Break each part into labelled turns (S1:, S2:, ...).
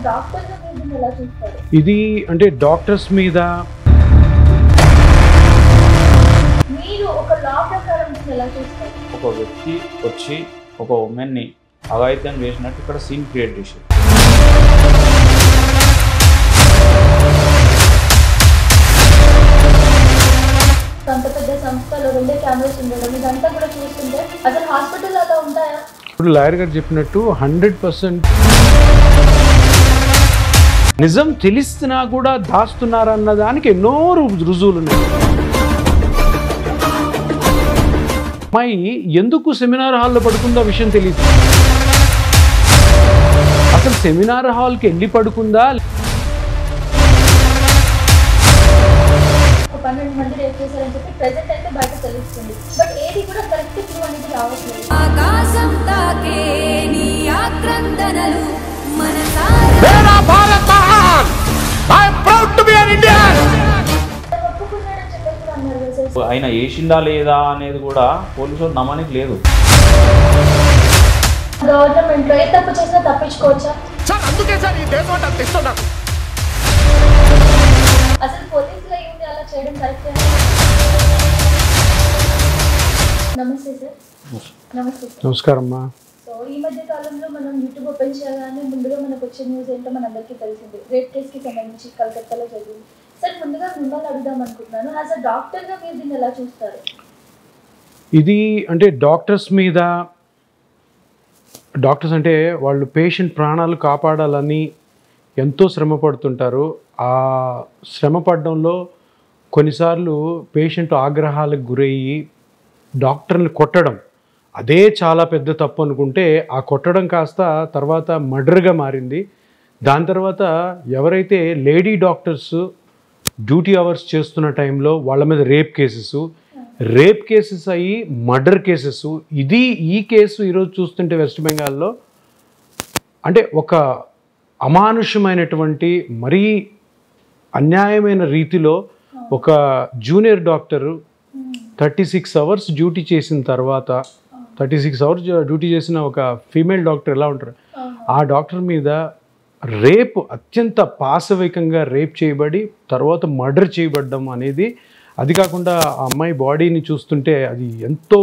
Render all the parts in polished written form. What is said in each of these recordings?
S1: డాక్టర్గా మీరు దీన్ని ఎలా చూస్తారు?
S2: ఇది అంటే డాక్టర్స్ మీద
S1: మీరు ఒక లా ప్రకారం దీన్ని ఎలా చూస్తారు?
S3: ఒక వ్యక్తి వచ్చి ఒక ఉమెన్ని అఘాయిత్యం చేసినట్టు ఇక్కడ సీన్ క్రియేట్ చేశారు.
S1: అంత పెద్ద సంస్థలో 2 కెమెరాస్ ఉండడం ఇదంతా కూడా చూస్తుంటే అసలు హాస్పిటల్ అలా ఉంటాయా?
S2: ఇప్పుడు లాయర్ గారు చెప్పినట్టు 100% నిజం తెలిస్తున్నా కూడా దాస్తున్నారన్న దానికి ఎన్నో రుజువులు ఉన్నాయి. అమ్మాయి ఎందుకు సెమినార్ హాల్లో పడుకుందో విషయం తెలియదు. అసలు సెమినార్ హాల్కి వెళ్ళి పడుకుందా?
S1: 12 మంది రేప్ చేశారని చెప్పి ప్రెజెంట్ అయితే బయట తెలుస్తుంది. బట్ ఏది కూడా కరెక్ట్ ప్రూవ్ అనేది రావట్లేదు.
S4: ఆకాశం తాకే నీ ఆక్రందనలు మనసారా
S5: मेरा भारत महान I am proud to be an Indian.
S1: ఒప్పుకున్నాడని చెప్పేసి కూడా అన్నారు సార్.
S3: ఆయన వేసిండా లేదా అనేది కూడా పోలీసులు నమ్మనికి లేదు.
S1: గవర్నమెంట్ లో ఏ తప్పు చేసినా తప్పించుకోవచ్చా?
S5: సార్ అందుకే సార్ ఈ దేశం అంటే అంత ఇష్టం నాకు.
S1: అసలు పోలీసులు అయ్యింది అలా చేయడం కరెక్ట్? నమస్తే సార్. నమస్తే సార్.
S2: నమస్కారం అమ్మా.
S1: సో ఈ మధ్య కాలంలో మనం యూట్యూబ్ ఓపెన్ చేయగానే ముందుగా మనకు వచ్చే న్యూస్ ఏంటో మనందరికీ తెలిసింది. రేప్ కేసుకి సంబంధించి కలకత్తాలో జరిగింది. సార్ ముందుగా మిమ్మల్ని అడుగుదాం అనుకుంటున్నాను, యాజ్ అ డాక్టర్గా మీరు దీన్ని ఎలా చూస్తారు?
S2: ఇది అంటే డాక్టర్స్ మీద, డాక్టర్స్ అంటే వాళ్ళు పేషెంట్ ప్రాణాలు కాపాడాలని ఎంతో శ్రమ పడుతుంటారు. ఆ శ్రమ పడడంలో కొన్నిసార్లు పేషెంట్ ఆగ్రహాలకు గురయ్యి డాక్టర్ని కొట్టడం, అదే చాలా పెద్ద తప్పు అనుకుంటే ఆ కొట్టడం కాస్త తర్వాత మర్డర్గా మారింది. దాని తర్వాత ఎవరైతే లేడీ డాక్టర్స్ డ్యూటీ అవర్స్ చేస్తున్న టైంలో వాళ్ళ మీద రేప్ కేసెస్ అయ్యి మర్డర్ కేసెస్. ఈ కేసు ఈరోజు చూస్తుంటే వెస్ట్ బెంగాల్లో అంటే ఒక అమానుషమైనటువంటి మరీ అన్యాయమైన రీతిలో ఒక జూనియర్ డాక్టరు 36 అవర్స్ డ్యూటీ చేసిన తర్వాత 36 అవర్స్ డ్యూటీ చేసిన ఒక ఫీమేల్ డాక్టర్ ఎలా ఉంటారు, ఆ డాక్టర్ మీద రేప్ అత్యంత పాశవికంగా రేప్ చేయబడి తర్వాత మర్డర్ చేయబడ్డం అనేది, అది కాకుండా ఆ అమ్మాయి బాడీని చూస్తుంటే అది ఎంతో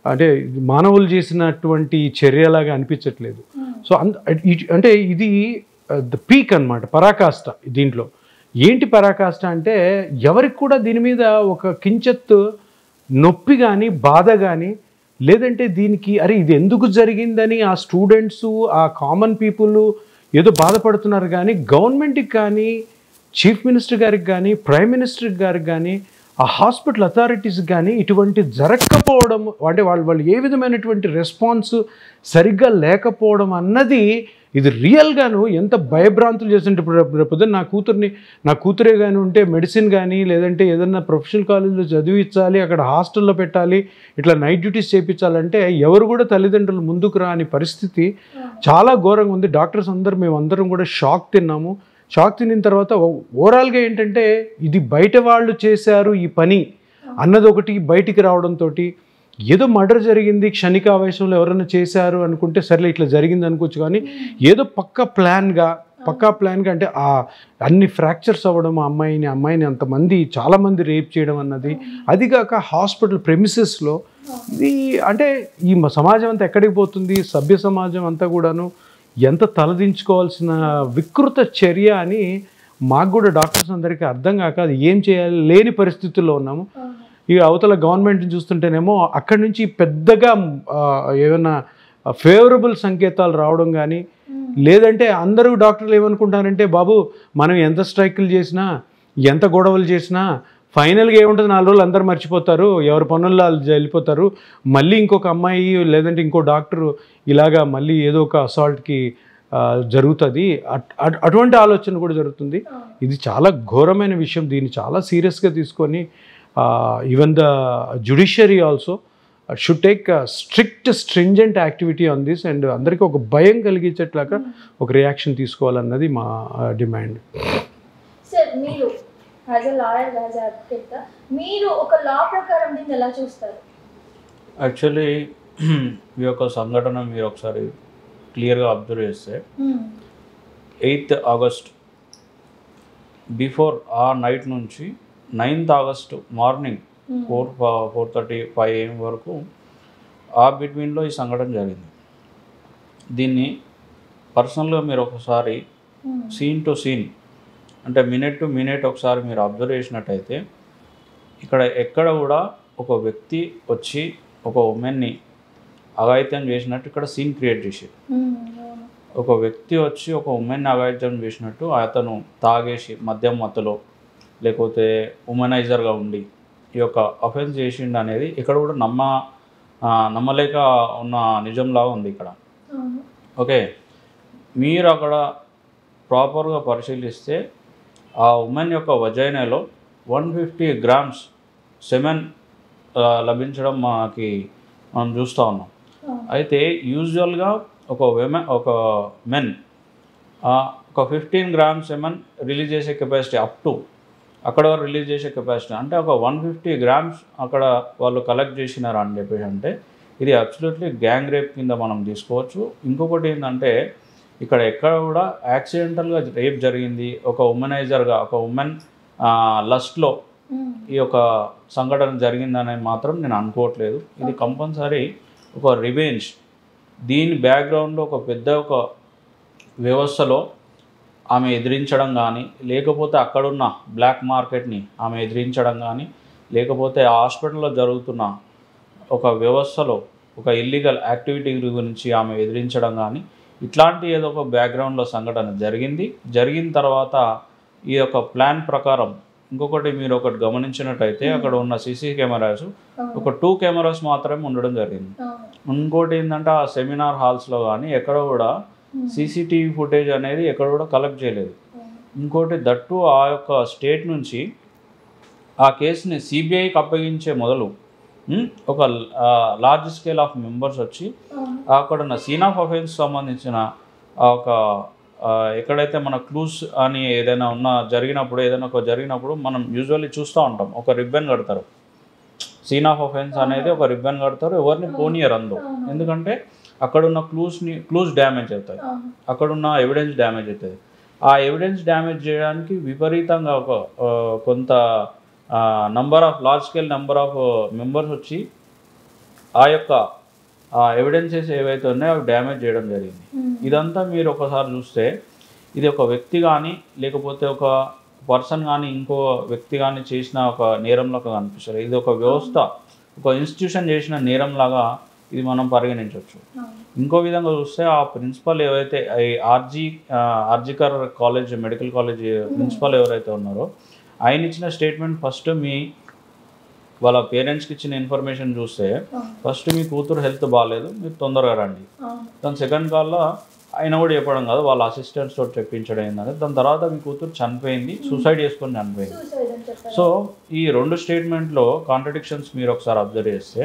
S2: అంటే మానవులు చేసినటువంటి చర్యలాగా అనిపించట్లేదు. సో అంటే ఇది ద పీక్ అన్నమాట, పరాకాష్ట. దీంట్లో ఏంటి పరాకాష్ట అంటే ఎవరికి కూడా దీని మీద ఒక కించెత్తు నొప్పి కానీ బాధ కానీ లేదంటే దీనికి అరే ఇది ఎందుకు జరిగిందని ఆ స్టూడెంట్స్ ఆ కామన్ పీపుల్ ఏదో బాధపడుతున్నారు. కానీ గవర్నమెంట్కి కానీ చీఫ్ మినిస్టర్ గారికి కానీ ప్రైమ్ మినిస్టర్ గారికి కానీ ఆ హాస్పిటల్ అథారిటీస్కి కానీ ఇటువంటి జరగకపోవడం అంటే వాళ్ళు ఏ విధమైనటువంటి రెస్పాన్స్ సరిగ్గా లేకపోవడం అన్నది ఇది రియల్గాను ఎంత భయభ్రాంతులు చేస్తుంటే ఇప్పుడు నా కూతురే కానీ ఉంటే మెడిసిన్ కానీ లేదంటే ఏదన్నా ప్రొఫెషనల్ కాలేజీలో చదివించాలి, అక్కడ హాస్టల్లో పెట్టాలి, ఇట్లా నైట్ డ్యూటీస్ చేయించాలంటే ఎవరు కూడా తల్లిదండ్రులు ముందుకు రాని పరిస్థితి చాలా ఘోరంగా ఉంది. డాక్టర్స్ మేమందరం కూడా షాక్ తిన్నాము. షాక్ తిన్న తర్వాత ఓవరాల్గా ఏంటంటే ఇది బయట వాళ్ళు చేశారు ఈ పని అన్నది ఒకటి బయటికి రావడంతో ఏదో మర్డర్ జరిగింది క్షణిక ఆవేశంలో ఎవరైనా చేశారు అనుకుంటే సర్లే ఇట్లా జరిగింది అనుకోవచ్చు. కానీ ఏదో పక్కా ప్లాన్గా అంటే ఆ అన్ని ఫ్రాక్చర్స్ అవ్వడం, అమ్మాయిని అంతమంది చాలామంది రేప్ చేయడం అన్నది, అది కాక హాస్పిటల్ ప్రెమిసెస్లో ఇది అంటే ఈ సమాజం అంతా ఎక్కడికి పోతుంది, సభ్య సమాజం అంతా కూడాను ఎంత తలదించుకోవాల్సిన వికృత చర్య అని మాకు కూడా డాక్టర్స్ అందరికీ అర్థం కాక అది ఏం చేయాలి లేని పరిస్థితుల్లో ఉన్నాము. ఇక అవతల గవర్నమెంట్ని చూస్తుంటేనేమో అక్కడి నుంచి పెద్దగా ఏమైనా ఫేవరబుల్ సంకేతాలు రావడం కానీ లేదంటే అందరూ డాక్టర్లు ఏమనుకుంటారంటే బాబు మనం ఎంత స్ట్రైకులు చేసినా ఎంత గొడవలు చేసినా ఫైనల్గా ఏముంటుంది 4 రోజులు అందరూ మర్చిపోతారు, ఎవరి పనుల్లో వాళ్ళు వెళ్ళిపోతారు, మళ్ళీ ఇంకొక అమ్మాయి లేదంటే ఇంకో డాక్టరు ఇలాగా మళ్ళీ ఏదో ఒక అసాల్ట్కి జరుగుతుంది, అటువంటి ఆలోచన కూడా జరుగుతుంది. ఇది చాలా ఘోరమైన విషయం. దీన్ని చాలా సీరియస్గా తీసుకొని even the judiciary also should take strict stringent activity on this and అందరికీ ఒక భయం కలిగించేట్లాగా ఒక రియాక్షన్ తీసుకోవాలన్నది మా డిమాండ్.
S1: సార్ మీరు as a lawyer, as a అడ్వకేట్గా మీరు ఒక లా ప్రకారం దీన్ని ఎలా చూస్తారు?
S3: యాక్చువల్లీ ఈ యొక్క సంఘటన మీరు ఒకసారి క్లియర్గా అబ్జర్వ్ చేస్తే 8th ఆగస్ట్ బిఫోర్ ఆ నైట్ నుంచి 9th ఆగస్ట్ మార్నింగ్ 4:30-5 AM వరకు ఆ బిట్వీన్లో ఈ సంఘటన జరిగింది. దీన్ని పర్సనల్గా మీరు ఒకసారి సీన్ టు సీన్ అంటే మినిట్ టు మినిట్ ఒకసారి మీరు అబ్జర్వ్ చేసినట్టయితే ఇక్కడ ఎక్కడ కూడా ఒక వ్యక్తి వచ్చి ఒక ఉమెన్ని అఘాయిత్యం చేసినట్టు ఇక్కడ సీన్ క్రియేట్ చేసి ఒక వ్యక్తి వచ్చి ఒక ఉమెన్ని అఘాయిత్యం చేసినట్టు అతను తాగేసి మద్యం మత్తులో లేకపోతే ఉమెనైజర్గా ఉండి ఈ యొక్క అఫెన్స్ చేసిండు అనేది ఇక్కడ కూడా నమ్మలేక ఉన్న నిజంలాగా ఉంది ఇక్కడ. ఓకే, మీరు అక్కడ ప్రాపర్గా పరిశీలిస్తే ఆ ఉమెన్ యొక్క వజైనాలో 150 grams సెమెన్ లభించడం మనం చూస్తూ ఉన్నాం. అయితే యూజువల్గా ఒక మెన్ ఒక 15 grams సెమెన్ రిలీజ్ చేసే కెపాసిటీ అప్ టు అక్కడ వరకు రిలీజ్ చేసే కెపాసిటీ అంటే ఒక 150 grams అక్కడ వాళ్ళు కలెక్ట్ చేసినారు అని చెప్పేసి అంటే ఇది అబ్సల్యూట్లీ గ్యాంగ్ రేప్ కింద మనం తీసుకోవచ్చు. ఇంకొకటి ఏంటంటే ఇక్కడ ఎక్కడ కూడా యాక్సిడెంటల్గా రేప్ జరిగింది, ఒక ఉమెనైజర్గా ఒక ఉమెన్ లస్ట్లో ఈ యొక్క సంఘటన జరిగిందని మాత్రం నేను అనుకోవట్లేదు. ఇది కంపల్సరీ ఒక రివెంజ్. దీని బ్యాక్గ్రౌండ్లో ఒక పెద్ద ఒక వ్యవస్థలో ఆమె ఎదిరించడం కానీ లేకపోతే అక్కడున్న బ్లాక్ మార్కెట్ని ఆమె ఎదిరించడం కానీ లేకపోతే ఆ హాస్పిటల్లో జరుగుతున్న ఒక వ్యవస్థలో ఒక ఇల్లీగల్ యాక్టివిటీ గురించి ఆమె ఎదిరించడం కానీ ఇట్లాంటి ఏదో ఒక బ్యాక్గ్రౌండ్లో సంఘటన జరిగిన తర్వాత ఈ యొక్క ప్లాన్ ప్రకారం ఇంకొకటి మీరు ఒకటి గమనించినట్టయితే అక్కడ ఉన్న సీసీ కెమెరాస్ ఒక 2 కెమెరాస్ మాత్రమే ఉండడం జరిగింది. ఇంకోటి ఏంటంటే ఆ సెమినార్ హాల్స్లో కానీ ఎక్కడ కూడా సీసీటీవీ ఫుటేజ్ అనేది ఎక్కడ కూడా కలెక్ట్ చేయలేదు. ఇంకోటి దట్టు ఆ యొక్క స్టేట్ నుంచి ఆ కేసుని సిబిఐకి అప్పగించే మొదలు ఒక లార్జ్ స్కేల్ ఆఫ్ మెంబర్స్ వచ్చి అక్కడ ఉన్న సీన్ ఆఫ్ అఫెన్స్ సంబంధించిన ఒక ఎక్కడైతే మన క్లూస్ అని ఏదైనా జరిగినప్పుడు మనం యూజువల్లీ చూస్తూ ఉంటాం ఒక రిబ్బన్ కడతారు. సీన్ ఆఫ్ అఫెన్స్ అనేది ఒక రిబ్బన్ కడతారు, ఎవరిని పోనీయరు అందు. ఎందుకంటే అక్కడున్న క్లూస్ డ్యామేజ్ అవుతాయి, అక్కడున్న ఎవిడెన్స్ డ్యామేజ్ అవుతుంది. ఆ ఎవిడెన్స్ డ్యామేజ్ చేయడానికి విపరీతంగా ఒక కొంత large scale number of members వచ్చి ఆ యొక్క ఎవిడెన్సెస్ ఏవైతే ఉన్నాయో అవి డ్యామేజ్ చేయడం జరిగింది. ఇదంతా మీరు ఒకసారి చూస్తే ఇది ఒక వ్యక్తి కానీ లేకపోతే ఒక పర్సన్ కానీ ఇంకో వ్యక్తి కానీ చేసిన ఒక నేరంలాగా కనిపిస్తారు. ఇది ఒక వ్యవస్థ, ఒక ఇన్స్టిట్యూషన్ చేసిన నేరంలాగా ఇది మనం పరిగణించవచ్చు. ఇంకో విధంగా చూస్తే ఆ ప్రిన్సిపల్ ఏవైతే RG Kar college medical college principal ఎవరైతే ఉన్నారో ఆయన ఇచ్చిన స్టేట్మెంట్ ఫస్ట్ వాళ్ళ పేరెంట్స్కి ఇచ్చిన ఇన్ఫర్మేషన్ చూస్తే ఫస్ట్ మీ కూతురు హెల్త్ బాగాలేదు, మీరు తొందరగా రండి. దాని సెకండ్ కాల్లో ఆయన కూడా చెప్పడం కాదు, వాళ్ళ అసిస్టెంట్స్ తోటి చెప్పించడం ఏంటంటే దాని తర్వాత మీ కూతురు చనిపోయింది, సూసైడ్ చేసుకొని చనిపోయింది. సో ఈ 2 స్టేట్మెంట్లో కాంట్రడిక్షన్స్ మీరు ఒకసారి అబ్జర్వ్ చేస్తే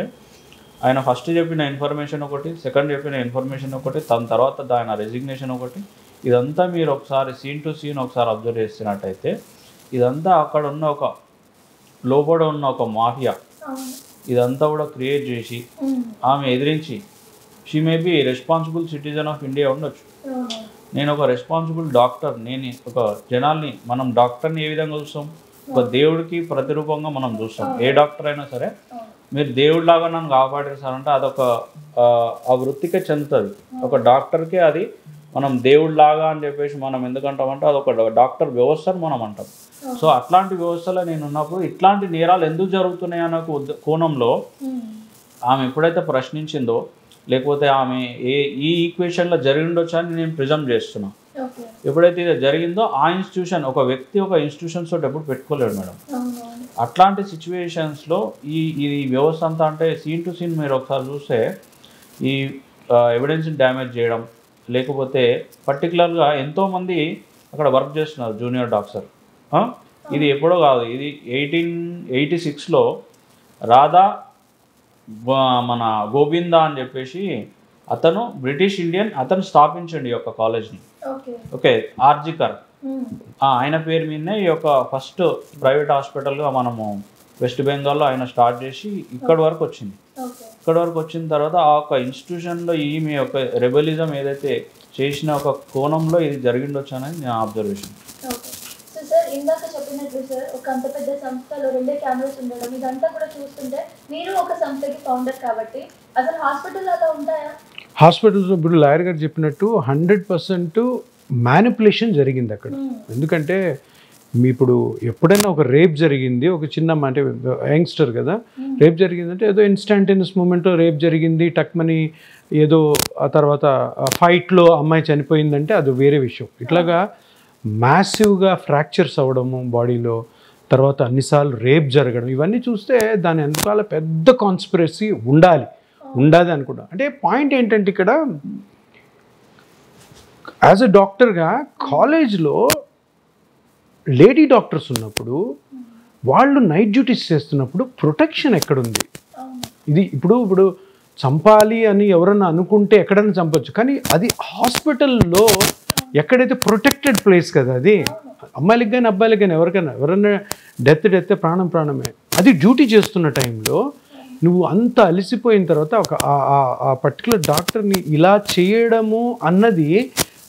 S3: ఆయన ఫస్ట్ చెప్పిన ఇన్ఫర్మేషన్ ఒకటి, సెకండ్ చెప్పిన ఇన్ఫర్మేషన్ ఒకటి, దాని తర్వాత ఆయన రెసిగ్నేషన్ ఒకటి. ఇదంతా మీరు ఒకసారి సీన్ టు సీన్ ఒకసారి అబ్జర్వ్ చేస్తున్నట్టయితే ఇదంతా అక్కడ ఉన్న ఒక లోపల ఉన్న ఒక మాఫియా ఇదంతా కూడా క్రియేట్ చేసి ఆమె ఎదిరించి she may be responsible citizen of India ఉండొచ్చు. నేను ఒక రెస్పాన్సిబుల్ డాక్టర్, నేను ఒక జనాల్ని మనం డాక్టర్ని ఏ విధంగా చూస్తాం, ఒక దేవుడికి ప్రతిరూపంగా మనం చూస్తాం. ఏ డాక్టర్ అయినా సరే మీరు దేవుడిలాగా నన్ను కాపాడేస్తారంటే అదొక ఆ వృత్తికే చెందుతుంది. ఒక డాక్టర్కే అది మనం దేవుడిలాగా అని చెప్పేసి మనం ఎందుకంటామంటే అదొక డాక్టర్ వ్యవస్థను మనం అంటాం. సో అట్లాంటి వ్యవస్థలో నేను ఉన్నప్పుడు ఇట్లాంటి నేరాలు ఎందుకు జరుగుతున్నాయి అన్న కోణంలో ఆమె ఎప్పుడైతే ప్రశ్నించిందో లేకపోతే ఆమె ఈ ఈక్వేషన్లో జరిగిండొచ్చు అని నేను ప్రిజమ్ చేస్తున్నా. ఎప్పుడైతే ఇది జరిగిందో ఆ ఇన్స్టిట్యూషన్ ఒక వ్యక్తి ఒక ఇన్స్టిట్యూషన్స్ తోటి ఎప్పుడు పెట్టుకోలేడు మేడం. అట్లాంటి సిచ్యువేషన్స్లో ఈ వ్యవస్థ అంతా అంటే సీన్ టు సీన్ మీరు ఒకసారి చూస్తే ఈ ఎవిడెన్స్ని డ్యామేజ్ చేయడం లేకపోతే పర్టికులర్గా ఎంతోమంది అక్కడ వర్క్ చేస్తున్నారు జూనియర్ డాక్టర్. ఇది ఎప్పుడో కాదు, ఇది 1886లో రాధా మన గోవిందా అని చెప్పేసి అతను బ్రిటిష్ ఇండియన్ అతను స్థాపించండి ఈ యొక్క కాలేజ్ని. ఓకే, ఆర్జికర్ ఆయన పేరు మీదనే ఈ యొక్క ఫస్ట్ ప్రైవేట్ హాస్పిటల్గా మనము వెస్ట్ బెంగాల్లో ఆయన స్టార్ట్ చేసి ఇక్కడి వరకు వచ్చింది. ఇక్కడ వరకు వచ్చిన తర్వాత ఆ యొక్క ఇన్స్టిట్యూషన్లో ఈమె యొక్క రెబలిజం ఏదైతే చేసిన ఒక కోణంలో ఇది జరిగిండొచ్చు అనేది నా అబ్జర్వేషన్.
S1: ఓకే. సో సార్ ఇందాక చెప్పినట్లు సార్ ఒక అంత పెద్ద సంస్థలో 2 కెమెరాస్ ఉండడం ఇదంతా కూడా చూస్తుంటే మీరు ఒక సంస్థకి ఫౌండర్ కాబట్టి అసలు హాస్పిటల్ అలా ఉంటాయా?
S2: హాస్పిటల్స్ ఇప్పుడు లాయర్ గారు చెప్పినట్టు 100% మ్యానిపులేషన్ జరిగింది అక్కడ. ఎందుకంటే మీ ఇప్పుడు ఎప్పుడైనా ఒక రేప్ జరిగింది, ఒక చిన్న అంటే యంగ్స్టర్ కదా, రేప్ జరిగిందంటే ఏదో ఇన్స్టాంటేనియస్ మూమెంట్లో రేప్ జరిగింది టక్మని ఏదో, ఆ తర్వాత ఫైట్లో అమ్మాయి చనిపోయిందంటే అది వేరే విషయం. ఇట్లాగా మ్యాసివ్గా ఫ్రాక్చర్స్ అవ్వడము బాడీలో, తర్వాత అన్నిసార్లు రేప్ జరగడం, ఇవన్నీ చూస్తే దాని వెనకాల పెద్ద కాన్స్పిరసీ ఉండాలి అనుకుంటా. అంటే పాయింట్ ఏంటంటే ఇక్కడ యాజ్ ఎ డాక్టర్గా కాలేజ్లో లేడీ డాక్టర్స్ ఉన్నప్పుడు వాళ్ళు నైట్ డ్యూటీస్ చేస్తున్నప్పుడు ప్రొటెక్షన్ ఎక్కడుంది? ఇది ఇప్పుడు చంపాలి అని ఎవరన్నా అనుకుంటే ఎక్కడైనా చంపొచ్చు, కానీ అది హాస్పిటల్లో ఎక్కడైతే ప్రొటెక్టెడ్ ప్లేస్ కదా అది. అమ్మాయిలకి కానీ అబ్బాయిలకి కానీ ఎవరైనా డెత్ ప్రాణమే. అది డ్యూటీ చేస్తున్న టైంలో నువ్వు అంత అలసిపోయిన తర్వాత ఒక ఆ పర్టికులర్ డాక్టర్ని ఇలా చేయడము అన్నది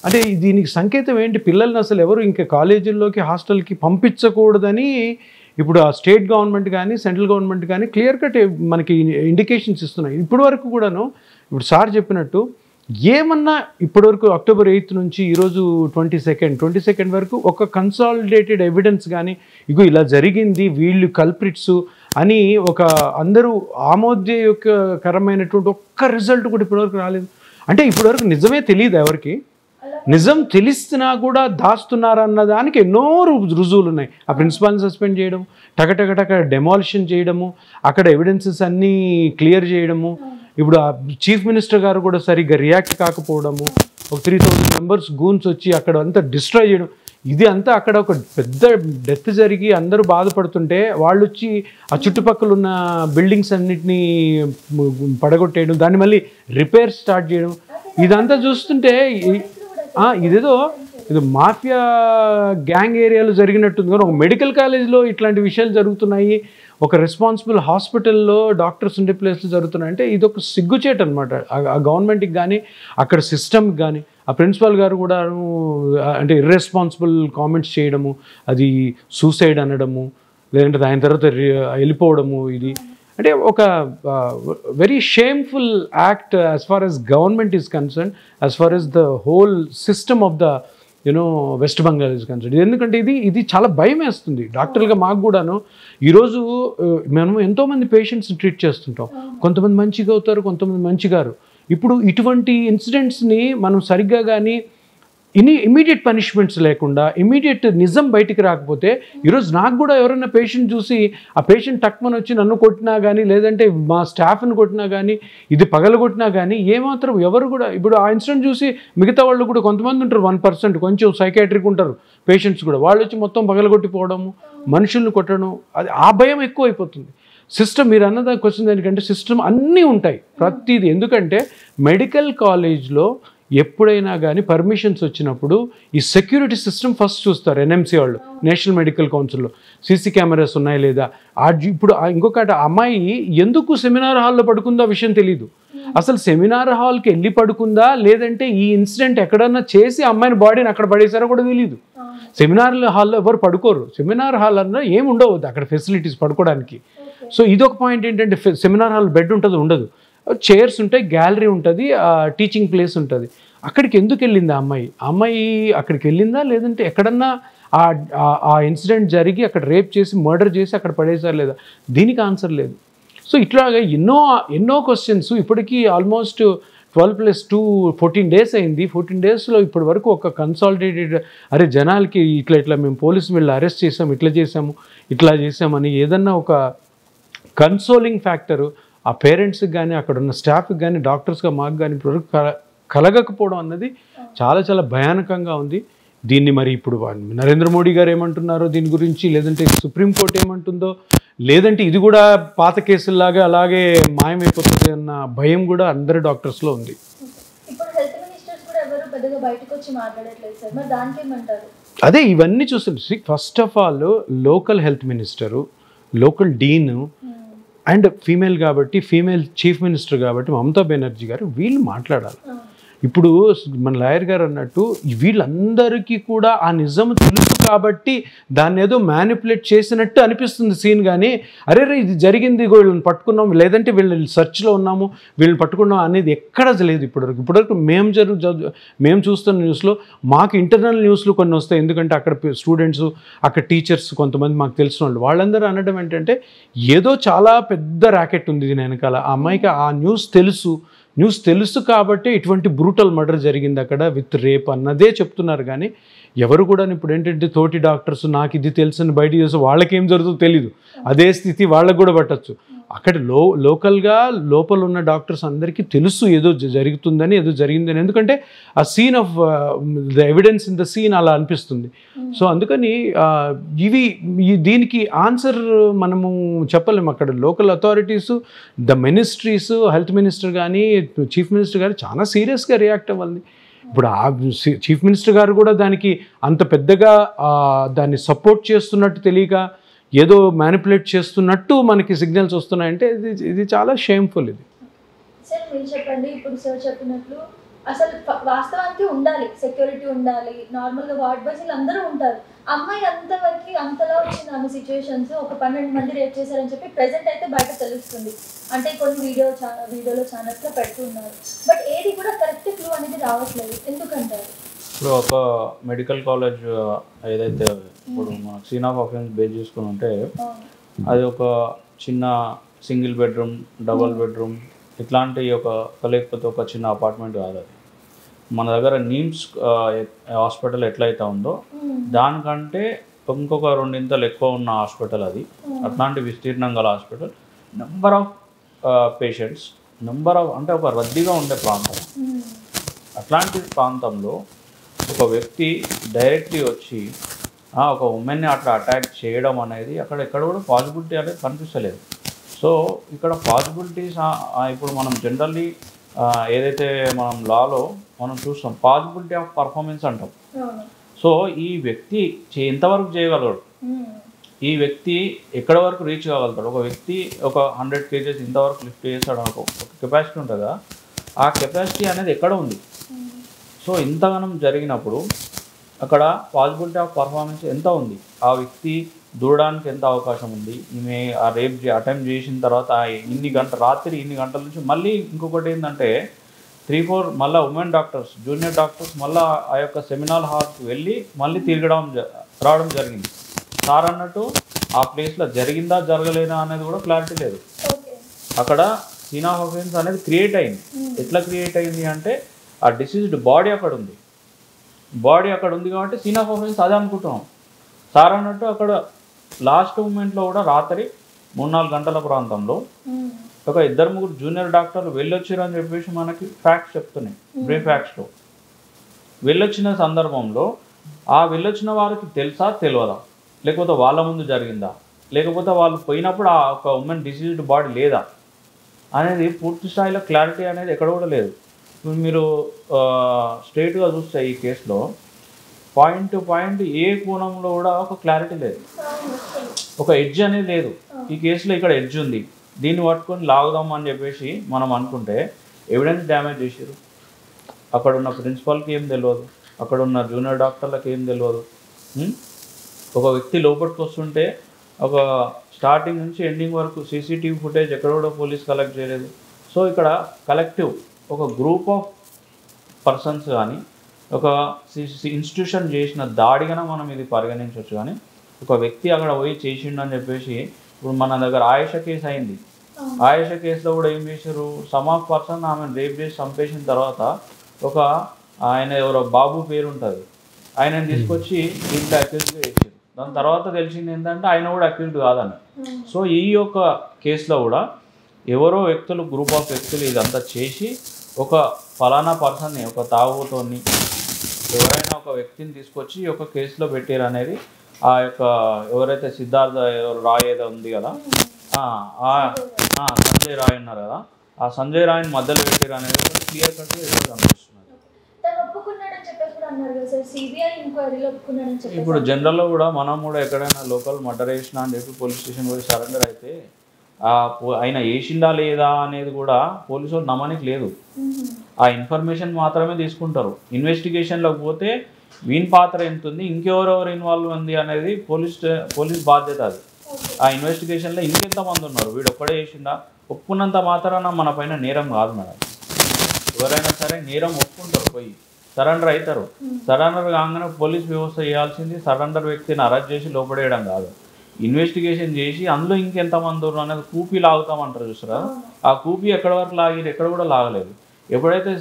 S2: అంటే దీనికి సంకేతం ఏంటి? పిల్లల్ని అసలు ఎవరు ఇంకా కాలేజీల్లోకి హాస్టల్కి పంపించకూడదని ఇప్పుడు ఆ స్టేట్ గవర్నమెంట్ కానీ సెంట్రల్ గవర్నమెంట్ కానీ క్లియర్ కట్ మనకి ఇండికేషన్స్ ఇస్తున్నాయి. ఇప్పటి వరకు కూడాను ఇప్పుడు సార్ చెప్పినట్టు ఏమన్నా ఇప్పటివరకు October 8th నుంచి ఈరోజు 22nd వరకు ఒక కన్సాలిడేటెడ్ ఎవిడెన్స్ కానీ ఇగో ఇలా జరిగింది వీళ్ళు కల్ప్రిట్స్ అని ఒక అందరూ ఆమోదయోగ్యకరమైనటువంటి ఒక్క రిజల్ట్ కూడా ఇప్పటివరకు రాలేదు. అంటే ఇప్పటివరకు నిజమే తెలియదు ఎవరికి, నిజం తెలిస్తున్నా కూడా దాస్తున్నారన్న దానికి ఎన్నో రుజువులు ఉన్నాయి. ఆ ప్రిన్సిపాల్ని సస్పెండ్ చేయడం, టక డెమాలిషన్ చేయడము, అక్కడ ఎవిడెన్సెస్ అన్నీ క్లియర్ చేయడము, ఇప్పుడు ఆ చీఫ్ మినిస్టర్ గారు కూడా సరిగ్గా రియాక్ట్ కాకపోవడము, ఒక 3000 మెంబర్స్ గూన్స్ వచ్చి అక్కడ అంతా డిస్ట్రాయ్ చేయడం, ఇది అంతా అక్కడ ఒక పెద్ద డెత్ జరిగి అందరూ బాధపడుతుంటే వాళ్ళు వచ్చి ఆ చుట్టుపక్కల ఉన్న బిల్డింగ్స్ అన్నిటినీ పడగొట్టేయడం, దాన్ని మళ్ళీ రిపేర్ స్టార్ట్ చేయడం, ఇదంతా చూస్తుంటే ఇదేదో మాఫియా గ్యాంగ్ ఏరియాలో జరిగినట్టుంది. కానీ ఒక మెడికల్ కాలేజ్లో ఇట్లాంటి విషయాలు జరుగుతున్నాయి, ఒక రెస్పాన్సిబుల్ హాస్పిటల్లో డాక్టర్స్ ఉండే ప్లేస్లో జరుగుతున్నాయి అంటే ఇది ఒక సిగ్గుచేట అనమాట. ఆ గవర్నమెంట్కి కానీ అక్కడ సిస్టమ్కి కానీ. ఆ ప్రిన్సిపాల్ గారు కూడా అంటే ఇర్రెస్పాన్సిబుల్ కామెంట్స్ చేయడము, అది సూసైడ్ అనడము, లేదంటే ఆయన తర్వాత వెళ్ళిపోవడము, ఇది అంటే ఒక very shameful act as far as government is concern, as far as the whole system of the West Bengal is concern. ఎందుకంటే ఇది చాలా భయం వేస్తుంది డాక్టర్లుగా మాకు కూడాను. ఈరోజు మనం ఎంతోమంది పేషెంట్స్ని ట్రీట్ చేస్తుంటాం, కొంతమంది మంచిగా అవుతారు, కొంతమంది మంచిగారు. ఇప్పుడు ఇటువంటి ఇన్సిడెంట్స్ని మనం సరిగ్గా కానీ ఇమీడియట్ పనిష్మెంట్స్ లేకుండా ఇమీడియట్ నిజం బయటికి రాకపోతే, ఈరోజు నాకు కూడా ఎవరైనా పేషెంట్ చూసి ఆ పేషెంట్ టక్మని వచ్చి నన్ను కొట్టినా కానీ లేదంటే మా స్టాఫ్ని కొట్టినా కానీ ఇది పగలగొట్టినా కానీ ఏమాత్రం ఎవరు కూడా ఇప్పుడు ఆ ఇన్సిడెంట్ చూసి మిగతా వాళ్ళు కూడా కొంతమంది ఉంటారు 1% కొంచెం సైకాట్రిక్ ఉంటారు పేషెంట్స్ కూడా, వాళ్ళు వచ్చి మొత్తం పగలగొట్టిపోవడము, మనుషుల్ని కొట్టడం, అది ఆ భయం ఎక్కువ అయిపోతుంది. సిస్టమ్ మీరు అన్నదా క్వశ్చన్ దానికంటే సిస్టమ్ అన్నీ ఉంటాయి ప్రతిదీ. ఎందుకంటే మెడికల్ కాలేజ్లో ఎప్పుడైనా కానీ పర్మిషన్స్ వచ్చినప్పుడు ఈ సెక్యూరిటీ సిస్టమ్ ఫస్ట్ చూస్తారు. ఎన్ఎంసీ వాళ్ళు, నేషనల్ మెడికల్ కౌన్సిల్లో సీసీ కెమెరాస్ ఉన్నాయి లేదా. ఇప్పుడు ఇంకొకటి అమ్మాయి ఎందుకు సెమినార్ హాల్లో పడుకుందో విషయం తెలీదు. అసలు సెమినార్ హాల్కి వెళ్ళి పడుకుందా లేదంటే ఈ ఇన్సిడెంట్ ఎక్కడన్నా చేసి అమ్మాయిని బాడీని అక్కడ పడేసారో కూడా తెలియదు. సెమినార్ హాల్లో ఎవరు పడుకోరు, సెమినార్ హాల్ అన్నా ఏమి ఉండవు అక్కడ ఫెసిలిటీస్ పడుకోవడానికి. సో ఇదొక పాయింట్ ఏంటంటే సెమినార్ హాల్ బెడ్ ఉండదు, చైర్స్ ఉంటాయి, గ్యాలరీ ఉంటుంది, టీచింగ్ ప్లేస్ ఉంటుంది. అక్కడికి ఎందుకు వెళ్ళింది ఆ అమ్మాయి అక్కడికి వెళ్ళిందా లేదంటే ఎక్కడన్నా ఆ ఇన్సిడెంట్ జరిగి అక్కడ రేప్ చేసి మర్డర్ చేసి అక్కడ పడేసారు లేదా, దీనికి ఆన్సర్ లేదు. సో ఇట్లాగా ఎన్నో క్వశ్చన్స్ ఇప్పటికీ ఆల్మోస్ట్ 12+2 14 days అయింది. 14 daysలో ఇప్పటి వరకు ఒక కన్సాలిడేటెడ్ అరే జనాలకి ఇట్లా మేము పోలీసు వీళ్ళు అరెస్ట్ చేసాము, ఇట్లా చేసామని ఏదన్నా ఒక కన్సోలింగ్ ఫ్యాక్టరు ఆ పేరెంట్స్కి కానీ అక్కడ ఉన్న స్టాఫ్కి కానీ డాక్టర్స్గా మాకు కానీ ఇప్పటివరకు కలగకపోవడం అన్నది చాలా చాలా భయానకంగా ఉంది. దీన్ని మరి ఇప్పుడు నరేంద్ర మోడీ గారు ఏమంటున్నారో దీని గురించి, లేదంటే సుప్రీంకోర్టు ఏమంటుందో, లేదంటే ఇది కూడా పాత కేసుల్లాగా అలాగే మాయమైపోతుంది అన్న భయం కూడా అందరి డాక్టర్స్లో ఉంది.
S1: ఇప్పుడు హెల్త్ మినిస్టర్స్ కూడా ఎవరు పెద్దగా బయటకు వచ్చి మాట్లాడట్లేదు సార్, మరి దానికి ఏమంటారు?
S2: అదే ఇవన్నీ చూస్తుంది. First of all local health minister, local Deen and female కాబట్టి ఫీమేల్ చీఫ్ మినిస్టర్ కాబట్టి మమతా బెనర్జీ గారు వీళ్ళు మాట్లాడాలి. ఇప్పుడు మన లాయర్ గారు అన్నట్టు వీళ్ళందరికీ కూడా ఆ నిజం తెలుసు కాబట్టి దాన్ని ఏదో మ్యానిపులేట్ చేసినట్టు అనిపిస్తుంది సీన్. కానీ అరే ఇది జరిగింది, వీళ్ళని పట్టుకున్నాం, లేదంటే వీళ్ళని సెర్చ్లో ఉన్నాము, వీళ్ళని పట్టుకున్నాం అనేది ఎక్కడ లేదు ఇప్పటివరకు మేము చూస్తున్న న్యూస్లో. మాకు ఇంటర్నల్ న్యూస్లు కొన్ని వస్తాయి, ఎందుకంటే అక్కడ స్టూడెంట్స్, అక్కడ టీచర్స్, కొంతమంది మాకు తెలిసిన వాళ్ళందరూ అనడం ఏంటంటే ఏదో చాలా పెద్ద ర్యాకెట్ ఉంది దీని వెనకాల. ఆ అమ్మాయికి ఆ న్యూస్ తెలుసు కాబట్టి ఇటువంటి బ్రూటల్ మర్డర్ జరిగింది అక్కడ విత్ రేప్ అన్నదే చెప్తున్నారు. కానీ ఎవరు కూడా ఇప్పుడు ఏంటంటే తోటి డాక్టర్స్ నాకు ఇది తెలుసని బయట చేసి వాళ్ళకేం జరుగుతుందో తెలీదు, అదే స్థితి వాళ్ళకు కూడా పట్టచ్చు. అక్కడ లోకల్గా లోపల ఉన్న డాక్టర్స్ అందరికీ తెలుసు ఏదో జరుగుతుందని, ఏదో జరిగిందని, ఎందుకంటే ఆ scene of the evidence in the scene అలా అనిపిస్తుంది. సో అందుకని దీనికి ఆన్సర్ మనము చెప్పలేము. అక్కడ local authorities, the ministries, health minister కానీ చీఫ్ మినిస్టర్ గారు చాలా సీరియస్గా రియాక్ట్ అవ్వాలి. ఇప్పుడు ఆ చీఫ్ మినిస్టర్ గారు కూడా దానికి అంత పెద్దగా దాన్ని సపోర్ట్ చేస్తున్నట్టు తెలియక ఏదో మ్యానిపులేట్ చేస్తున్నట్టు మనకి సిగ్నల్స్ వస్తున్నాయంటే ఇది చాలా షేమ్ఫుల్. ఇది
S1: సార్ మీరు చెప్పండి, ఇప్పుడు సార్ చెప్పినట్లు అసలు వాస్తవానికి ఉండాలి, సెక్యూరిటీ ఉండాలి, నార్మల్గా వార్డ్ బాయ్స్ అందరూ ఉంటారు. అమ్మాయి అంతవరకు అంతలా వచ్చింది ఆమె సిచ్యువేషన్స్, ఒక 12 మంది రేప్ చేశారని చెప్పి ప్రెసెంట్ అయితే బయట తెలుస్తుంది. అంటే కొన్ని వీడియోలో ఛానల్స్లో పెడుతున్నారు, బట్ ఏది కూడా కరెక్ట్ క్లూ అనేది రావట్లేదు. ఎందుకంటారు?
S3: ఇప్పుడు ఒక మెడికల్ కాలేజ్ ఏదైతే ఇప్పుడు మన సీన్ ఆఫ్ అఫెన్స్ బేస్ చేసుకుని ఉంటే అది ఒక చిన్న సింగిల్ బెడ్రూమ్, డబుల్ బెడ్రూమ్ ఇట్లాంటి లేకపోతే ఒక చిన్న అపార్ట్మెంట్ కాదు. అది మన దగ్గర నీమ్స్ హాస్పిటల్ ఎట్లయితే ఉందో దానికంటే ఇంకొక 2 ఇంతలు ఎక్కువ ఉన్న హాస్పిటల్ అది. అట్లాంటి విస్తీర్ణం గల హాస్పిటల్, నెంబర్ ఆఫ్ పేషెంట్స్, అంటే ఒక రద్దీగా ఉండే ప్రాంతం. అట్లాంటి ప్రాంతంలో ఒక వ్యక్తి డైరెక్ట్లీ వచ్చి ఒక ఉమెన్ని అట్లా అటాక్ చేయడం అనేది అక్కడ ఎక్కడ కూడా పాసిబిలిటీ అనేది కనిపిస్తలేదు. సో ఇక్కడ పాసిబిలిటీస్ ఇప్పుడు మనం జనరల్లీ ఏదైతే మనం లాలో మనం చూస్తాం పాసిబిలిటీ ఆఫ్ పర్ఫార్మెన్స్ అంటాం. సో ఈ వ్యక్తి ఎంతవరకు చేయగలడు, ఈ వ్యక్తి ఎక్కడ వరకు రీచ్ కాగలుగుతాడు, ఒక వ్యక్తి ఒక 100 kgs ఇంతవరకు లిఫ్ట్ చేస్తాడు ఒక కెపాసిటీ ఉంటుంది కదా, ఆ కెపాసిటీ అనేది ఎక్కడ ఉంది. సో ఇంతగానం జరిగినప్పుడు అక్కడ పాసిబిలిటీ ఆఫ్ పర్ఫార్మెన్స్ ఎంత ఉంది, ఆ వ్యక్తి దూరడానికి ఎంత అవకాశం ఉంది, ఈమె ఆ రేప్ అటెంప్ట్ చేసిన తర్వాత రాత్రి ఇన్ని గంటల నుంచి మళ్ళీ ఇంకొకటి ఏంటంటే 3-4 మళ్ళీ ఉమెన్ డాక్టర్స్, జూనియర్ డాక్టర్స్ మళ్ళీ ఆ యొక్క సెమినార్ హాల్కి వెళ్ళి మళ్ళీ రావడం జరిగింది. సార్ అన్నట్టు ఆ ప్లేస్లో జరిగిందా జరగలేదా అనేది కూడా క్లారిటీ లేదు. అక్కడ సీన్ ఆఫ్ అఫెన్స్ అనేది క్రియేట్ అయింది. ఎట్లా క్రియేట్ అయింది అంటే ఆ డిసీజ్డ్ బాడీ అక్కడ ఉంది కాబట్టి సీన్ ఆఫ్ అఫెన్స్ అదే అనుకుంటున్నాం. సార్ అన్నట్టు అక్కడ లాస్ట్ మూమెంట్లో కూడా రాత్రి 3-4 గంటల ప్రాంతంలో ఒక 2-3 జూనియర్ డాక్టర్లు వెళ్ళొచ్చారు అని చెప్పేసి మనకి ఫ్యాక్ట్స్ చెప్తున్నాయి. బ్రీఫ్ ఫ్యాక్ట్స్లో వెళ్ళొచ్చిన సందర్భంలో ఆ వెళ్ళొచ్చిన వారికి తెలుసా తెలియదా, లేకపోతే వాళ్ళ ముందు జరిగిందా, లేకపోతే వాళ్ళు పోయినప్పుడు ఆ ఒక ఉమెన్ డిసీజ్డ్ బాడీ లేదా అనేది పూర్తి స్థాయిలో క్లారిటీ అనేది ఎక్కడ కూడా లేదు. మీరు స్ట్రైట్గా చూస్తే ఈ కేసులో పాయింట్ టు పాయింట్ ఏ కోణంలో కూడా ఒక క్లారిటీ లేదు, ఒక ఎడ్జ్ అనేది లేదు. ఈ కేసులో ఇక్కడ ఎడ్జ్ ఉంది, దీన్ని పట్టుకొని లాగుదాం అని చెప్పేసి మనం అనుకుంటే ఎవిడెన్స్ డ్యామేజ్ చేసారు. అక్కడ ఉన్న ప్రిన్సిపల్కి ఏం తెలియదు, అక్కడ ఉన్న జూనియర్ డాక్టర్లకు ఏం తెలియదు. ఒక వ్యక్తి లోపలికి వస్తుంటే ఒక స్టార్టింగ్ నుంచి ఎండింగ్ వరకు సీసీటీవీ ఫుటేజ్ ఎక్కడ కూడా పోలీస్ కలెక్ట్ చేయలేదు. సో ఇక్కడ కలెక్టివ్ ఒక గ్రూప్ ఆఫ్ పర్సన్స్ కానీ ఒక ఇన్స్టిట్యూషన్ చేసిన దాడిగానే మనం ఇది పరిగణించవచ్చు. కానీ ఒక వ్యక్తి అక్కడ పోయి చేసిండని చెప్పేసి ఇప్పుడు మన దగ్గర ఆయేషా కేసు అయింది. ఆయేషా కేసులో కూడా ఏం చేశారు, సమ్ ఆఫ్ పర్సన్ ఆమెను రేప్ చేసి చంపేసిన తర్వాత ఒక ఆయన ఎవరో బాబు పేరు ఉంటుంది, ఆయనని తీసుకొచ్చి దీంట్లో అక్యూజ్గా చేశారు. దాని తర్వాత తెలిసింది ఏంటంటే ఆయన కూడా అక్యూజ్డ్ కాదని. సో ఈ యొక్క కేసులో కూడా ఎవరో వ్యక్తులు, గ్రూప్ ఆఫ్ వ్యక్తులు ఇదంతా చేసి ఒక ఫలానా పర్సన్ని, ఒక తాగుతోని ఎవరైనా ఒక వ్యక్తిని తీసుకొచ్చి ఒక కేసులో పెట్టారు అనేది ఆ యొక్క ఎవరైతే సిద్ధార్థ రాయ్ ఏదో ఉంది కదా, సంజయ్ రాయ్ ఉన్నారు కదా, ఆ సంజయ్ రాయ్ని మధ్యలో పెట్టారు అనేది క్లియర్ కట్ కనిపిస్తున్నది. ఇప్పుడు జనరల్లో కూడా మనం కూడా ఎక్కడైనా లోకల్ మర్డర్ చేసినా అని చెప్పి పోలీస్ స్టేషన్ పోయి సరెండర్ అయితే ఆయన వేసిందా లేదా అనేది కూడా పోలీసు వాళ్ళు నమ్మనికి లేదు. ఆ ఇన్ఫర్మేషన్ మాత్రమే తీసుకుంటారు. ఇన్వెస్టిగేషన్లోకి పోతే వీని పాత్ర ఎంత ఉంది, ఇంకెవరెవరు ఇన్వాల్వ్ ఉంది అనేది పోలీస్ బాధ్యత. అది ఆ ఇన్వెస్టిగేషన్లో ఇంకెంతమంది ఉన్నారు, వీడు ఒక్కడే చేసిందా, ఒప్పుకున్నంత మాత్రాన మన పైన నేరం కాదు మేడం. ఎవరైనా సరే నేరం ఒప్పుకుంటారు, పోయి సరెండర్ అవుతారు. సరెండర్ కాగానే పోలీస్ వ్యవస్థ చేయాల్సింది సరెండర్ వ్యక్తిని అరెస్ట్ చేసి లోపడేయడం కాదు, ఇన్వెస్టిగేషన్ చేసి అందులో ఇంకెంతమంది ఉన్నారు అనేది కూపీ లాగుతామంటారు చూసారా. ఆ కూపీ ఎక్కడి వరకు లాగిరు, ఎక్కడ కూడా లాగలేదు. ఎప్పుడైతే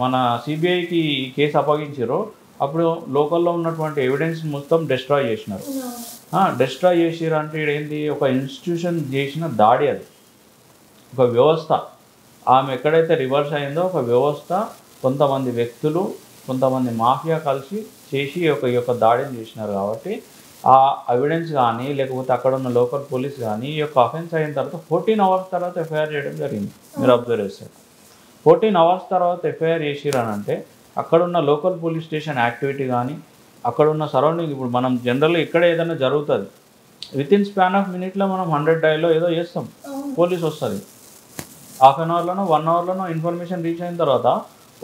S3: మన సిబిఐకి కేసు అప్పగించారో అప్పుడు లోకల్లో ఉన్నటువంటి ఎవిడెన్స్ మొత్తం డిస్ట్రాయ్ చేసినారు. డిస్ట్రాయ్ చేసిరు అంటే ఏంటి, ఒక ఇన్స్టిట్యూషన్ చేసిన దాడి, అది ఒక వ్యవస్థ. ఆమె ఎక్కడైతే రివర్స్ అయిందో ఒక వ్యవస్థ, కొంతమంది వ్యక్తులు, కొంతమంది మాఫియా కలిసి చేసి ఈ యొక్క దాడిని చేసినారు. కాబట్టి ఆ ఎవిడెన్స్ కానీ లేకపోతే అక్కడ ఉన్న లోకల్ పోలీస్ కానీ ఈ యొక్క అఫెన్స్ అయిన తర్వాత 14 hours తర్వాత ఎఫ్ఐఆర్ చేయడం జరిగింది. మీరు అబ్జర్వ్ చేస్తారు, 14 hours తర్వాత ఎఫ్ఐఆర్ చేసిరనంటే అక్కడున్న లోకల్ పోలీస్ స్టేషన్ యాక్టివిటీ కానీ అక్కడున్న సరౌండింగ్. ఇప్పుడు మనం జనరల్గా ఇక్కడ ఏదైనా జరుగుతుంది, వితిన్ స్పాన్ ఆఫ్ మినిట్లో మనం 100 dial ఏదో చేస్తాం, పోలీస్ వస్తుంది. హాఫ్ అన్ అవర్లోనో 1 hourలోనో ఇన్ఫర్మేషన్ రీచ్ అయిన తర్వాత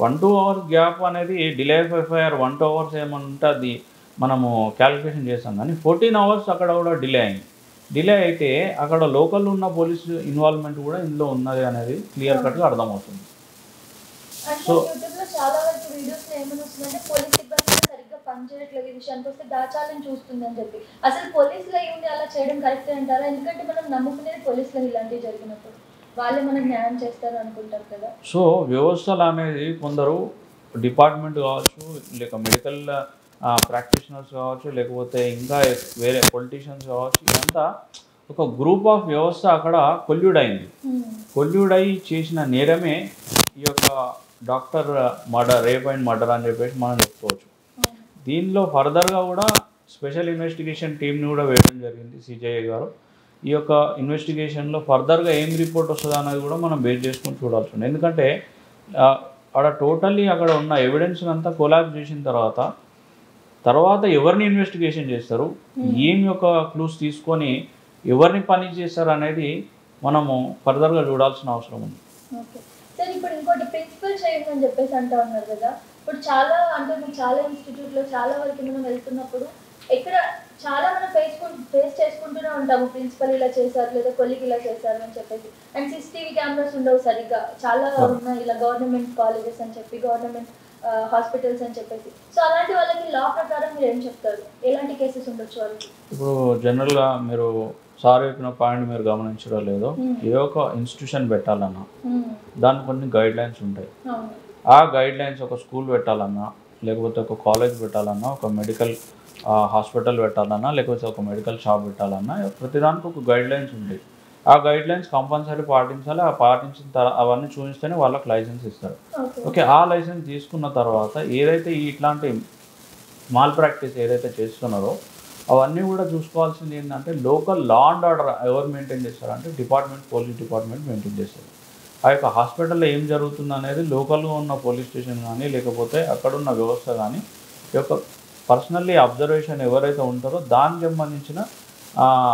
S3: 1-2 hours గ్యాప్ అనేది డిలే ఆఫ్ ఎఫ్ఐఆర్ 1-2 hours ఏమన్నా ఉంటే అది మనము క్యాలిక్యులేషన్ చేస్తాం. కానీ 14 hours అక్కడ కూడా డిలే అయింది. డిలే అయితే అక్కడ లోకల్ ఉన్న పోలీసు ఇన్వాల్వ్మెంట్ కూడా ఇందులో ఉన్నది అనేది క్లియర్ కట్గా అర్థమవుతుంది.
S1: సో యూట్యూబ్లో చాలా వరకు వీడియోస్లో ఏమైనా వస్తుందంటే పోలీస్ సిబ్బంది సరిగ్గా పనిచేయట్లేదు, ఈ విషయానికి వస్తే దాచాలని చూస్తుందని చెప్పి. అసలు పోలీసులు అయి ఉండి అలా చేయడం కరెక్టే అంటారా? ఎందుకంటే మనం నమ్ముకునేది పోలీసులు ఇలాంటివి జరిగినప్పుడు వాళ్ళే మనకు న్యాయం చేస్తారు అనుకుంటారు కదా.
S3: సో వ్యవస్థలు అనేది కొందరు డిపార్ట్మెంట్ కావచ్చు, లేక మెడికల్ ప్రాక్టీషనర్స్ కావచ్చు, లేకపోతే ఇంకా వేరే పొలిటీషియన్స్ కావచ్చు, ఇదంతా ఒక గ్రూప్ ఆఫ్ వ్యవస్థ అక్కడ కొల్యూడ్ అయింది. కొల్యూడ్ అయి చేసిన నేరమే ఈ యొక్క doctor murder, rape and murder అని చెప్పేసి మనం చెప్పుకోవచ్చు. దీనిలో ఫర్దర్గా కూడా స్పెషల్ ఇన్వెస్టిగేషన్ టీమ్ని కూడా వేయడం జరిగింది సిజేఐ గారు. ఈ యొక్క ఇన్వెస్టిగేషన్లో ఫర్దర్గా ఏం రిపోర్ట్ వస్తుందో అనేది కూడా మనం బేస్ చేసుకొని చూడాల్సి ఉంది. ఎందుకంటే అక్కడ టోటల్లీ అక్కడ ఉన్న ఎవిడెన్స్ అంతా కొలాబ్ చేసిన తర్వాత ఎవరిని ఇన్వెస్టిగేషన్ చేస్తారు, ఏం యొక్క క్లూస్ తీసుకొని ఎవరిని పని చేస్తారు అనేది మనము ఫర్దర్గా చూడాల్సిన అవసరం ఉంది.
S1: ఓకే సార్, ఇప్పుడు ఇంకోటి ప్రిన్సిపల్ చేయండి అని చెప్పేసి అంటూ ఉన్నారు కదా. ఇప్పుడు చాలా అంటే చాలా ఇన్స్టిట్యూట్లో చాలా వరకు మనం వెళ్తున్నప్పుడు ఎక్కడ చాలా మనం ఫేస్ చేసుకుంటూనే ఉంటాము, ప్రిన్సిపల్ ఇలా చేశారు లేదా కొలిగ్ ఇలా చేశారు అని చెప్పేసి. అండ్ CCTV కెమెరాస్ ఉండవు సరిగ్గా, చాలా ఉన్నాయి ఇలా గవర్నమెంట్ కాలేజెస్ అని చెప్పి, గవర్నమెంట్ హాస్పిటల్స్ అని చెప్పేసి. సో అలాంటి వాళ్ళకి లా ప్రకారం మీరు ఏం చెప్తారు, ఎలాంటి కేసెస్ ఉండొచ్చు వాళ్ళకి?
S3: ఇప్పుడు జనరల్గా మీరు సార్ చెప్పిన పాయింట్ మీరు గమనించడం లేదో, ఏదో ఒక ఇన్స్టిట్యూషన్ పెట్టాలన్నా దానికి కొన్ని గైడ్ లైన్స్ ఉంటాయి. ఆ గైడ్ లైన్స్ ఒక స్కూల్ పెట్టాలన్నా, లేకపోతే ఒక కాలేజ్ పెట్టాలన్నా, ఒక మెడికల్ హాస్పిటల్ పెట్టాలన్నా, లేకపోతే ఒక మెడికల్ షాప్ పెట్టాలన్నా, ప్రతిదానికి ఒక గైడ్ లైన్స్ ఉంటాయి. ఆ గైడ్ లైన్స్ కంపల్సరీ పాటించాలి. ఆ పాటించిన అవన్నీ చూపిస్తేనే వాళ్ళకి లైసెన్స్ ఇస్తారు. ఓకే, ఆ లైసెన్స్ తీసుకున్న తర్వాత ఏదైతే ఇట్లాంటి మాల్ ప్రాక్టీస్ ఏదైతే చేస్తున్నారో అవన్నీ కూడా చూసుకోవాల్సింది ఏంటంటే లోకల్ లా అండ్ ఆర్డర్ ఎవరు మెయింటైన్ చేస్తారంటే పోలీస్ డిపార్ట్మెంట్ మెయింటైన్ చేస్తారు. ఆ యొక్క హాస్పిటల్లో ఏం జరుగుతుంది అనేది లోకల్గా ఉన్న పోలీస్ స్టేషన్ కానీ లేకపోతే అక్కడున్న వ్యవస్థ కానీ ఈ యొక్క పర్సనల్లీ అబ్జర్వేషన్ ఎవరైతే ఉంటారో దానికి సంబంధించిన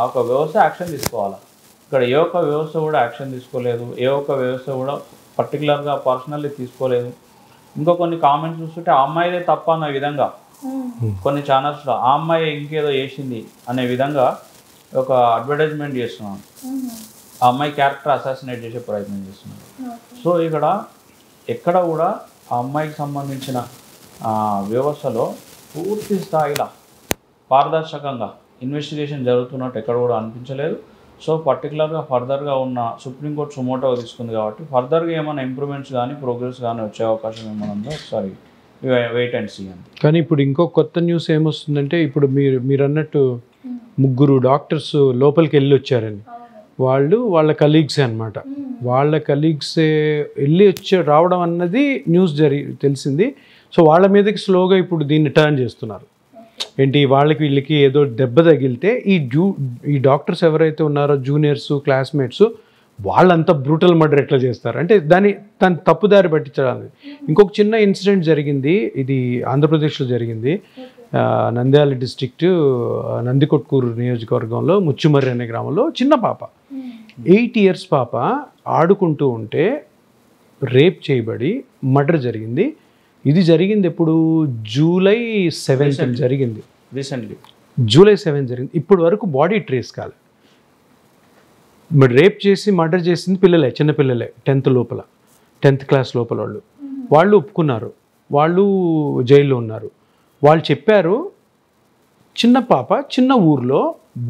S3: ఒక వ్యవస్థ యాక్షన్ తీసుకోవాలి. ఇక్కడ ఏ ఒక్క వ్యవస్థ కూడా యాక్షన్ తీసుకోలేదు, ఏ ఒక్క వ్యవస్థ కూడా పర్టికులర్గా పర్సనల్లీ తీసుకోలేదు. ఇంకా కొన్ని కామెంట్స్ చూస్తుంటే ఆ అమ్మాయిదే తప్ప అన్న విధంగా కొన్ని ఛానల్స్లో ఆ అమ్మాయి ఇంకేదో చేసింది అనే విధంగా ఒక అడ్వర్టైజ్మెంట్ చేస్తున్నాను. ఆ అమ్మాయి క్యారెక్టర్ అసాసినేట్ చేసే ప్రయత్నం చేస్తున్నారు. సో ఇక్కడ ఎక్కడ కూడా ఆ అమ్మాయికి సంబంధించిన వ్యవస్థలో పూర్తి స్థాయిలో పారదర్శకంగా ఇన్వెస్టిగేషన్ జరుగుతున్నట్టు ఎక్కడ కూడా అనిపించలేదు. సో పర్టికులర్గా ఫర్దర్గా ఉన్న సుప్రీంకోర్టు సుమోటోగా తీసుకుంది కాబట్టి ఫర్దర్గా ఏమైనా ఇంప్రూవ్మెంట్స్ కానీ ప్రోగ్రెస్ కానీ వచ్చే అవకాశం ఏమైనా ఉందో ఒకసారి వెయిట్ అండ్ సీ అని.
S2: కానీ ఇప్పుడు ఇంకో కొత్త న్యూస్ ఏమొస్తుందంటే ఇప్పుడు మీరు అన్నట్టు 3 డాక్టర్స్ లోపలికి వెళ్ళి వచ్చారని, వాళ్ళ కలీగ్సే అనమాట. వాళ్ళ కలీగ్సే వెళ్ళి రావడం అన్నది న్యూస్ తెలిసింది. సో వాళ్ళ మీదకి స్లోగా ఇప్పుడు దీన్ని టర్న్ చేస్తున్నారు. ఏంటి, వీళ్ళకి ఏదో దెబ్బ తగిలితే ఈ డాక్టర్స్ ఎవరైతే ఉన్నారో జూనియర్స్ క్లాస్మేట్స్ వాళ్ళంతా బ్రూటల్ మర్డర్ ఎట్లా చేస్తారు అంటే దాన్ని తప్పుదారి పట్టించడానికి. ఇంకొక చిన్న ఇన్సిడెంట్ జరిగింది, ఇది ఆంధ్రప్రదేశ్లో జరిగింది. నంద్యాల డిస్ట్రిక్ట్ నందికొట్కూరు నియోజకవర్గంలో ముచ్చుమర్రి అనే గ్రామంలో చిన్న పాప 8 years పాప ఆడుకుంటూ ఉంటే రేప్ చేయబడి మర్డర్ జరిగింది. ఇది జరిగింది ఎప్పుడు? July 7th జరిగింది.
S3: రీసెంట్లీ
S2: July 7 జరిగింది. ఇప్పటి వరకు బాడీ ట్రేస్ కాలేదు. మరి రేప్ చేసి మర్డర్ చేసింది పిల్లలే, చిన్నపిల్లలే, 10th క్లాస్ లోపల వాళ్ళు ఒప్పుకున్నారు, వాళ్ళు జైల్లో ఉన్నారు. వాళ్ళు చెప్పారు చిన్న పాప చిన్న ఊర్లో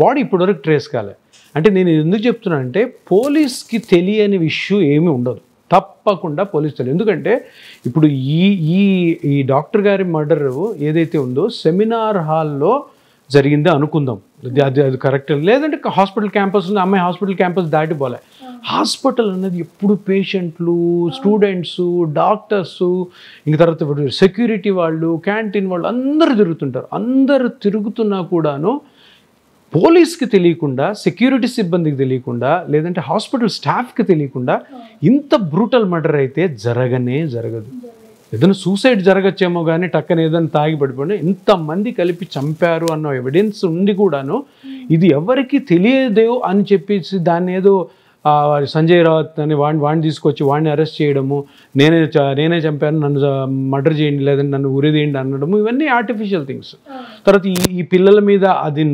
S2: బాడీ ఇప్పటివరకు ట్రేస్ కాలే. అంటే నేను ఎందుకు చెప్తున్నానంటే పోలీస్కి తెలియని విషయం ఏమీ ఉండదు, తప్పకుండా పోలీస్ తెలియదు. ఎందుకంటే ఇప్పుడు ఈ డాక్టర్ గారి మర్డర్ ఏదైతే ఉందో సెమినార్ హాల్లో జరిగిందే అనుకుందాం, అది కరెక్ట్. లేదంటే హాస్పిటల్ క్యాంపస్ ఉంది, అమ్మాయి హాస్పిటల్ క్యాంపస్ దాటిపోలే. హాస్పిటల్ అన్నది ఎప్పుడు పేషెంట్లు, స్టూడెంట్స్, డాక్టర్స్, ఇంక తర్వాత సెక్యూరిటీ వాళ్ళు, క్యాంటీన్ వాళ్ళు అందరూ తిరుగుతుంటారు. అందరూ తిరుగుతున్నా కూడాను పోలీస్కి తెలియకుండా, సెక్యూరిటీ సిబ్బందికి తెలియకుండా, లేదంటే హాస్పిటల్ స్టాఫ్కి తెలియకుండా ఇంత బ్రూటల్ మర్డర్ అయితే జరగదు. ఏదైనా సూసైడ్ జరగచ్చేమో కానీ టక్కన ఏదైనా తాగి పడిపోయి ఇంతమంది కలిపి చంపారు అన్న ఎవిడెన్స్ ఉండి కూడాను ఇది ఎవరికి తెలియదు అని చెప్పేసి దాన్ని ఏదో సంజయ్ రావత్ అని వాడిని తీసుకొచ్చి వాడిని అరెస్ట్ చేయడము, నేనే చంపాను, నన్ను మర్డర్ చేయండి, లేదంటే నన్ను ఉరిదేయండి అనడము, ఇవన్నీ ఆర్టిఫిషియల్ థింగ్స్. తర్వాత ఈ పిల్లల మీద అది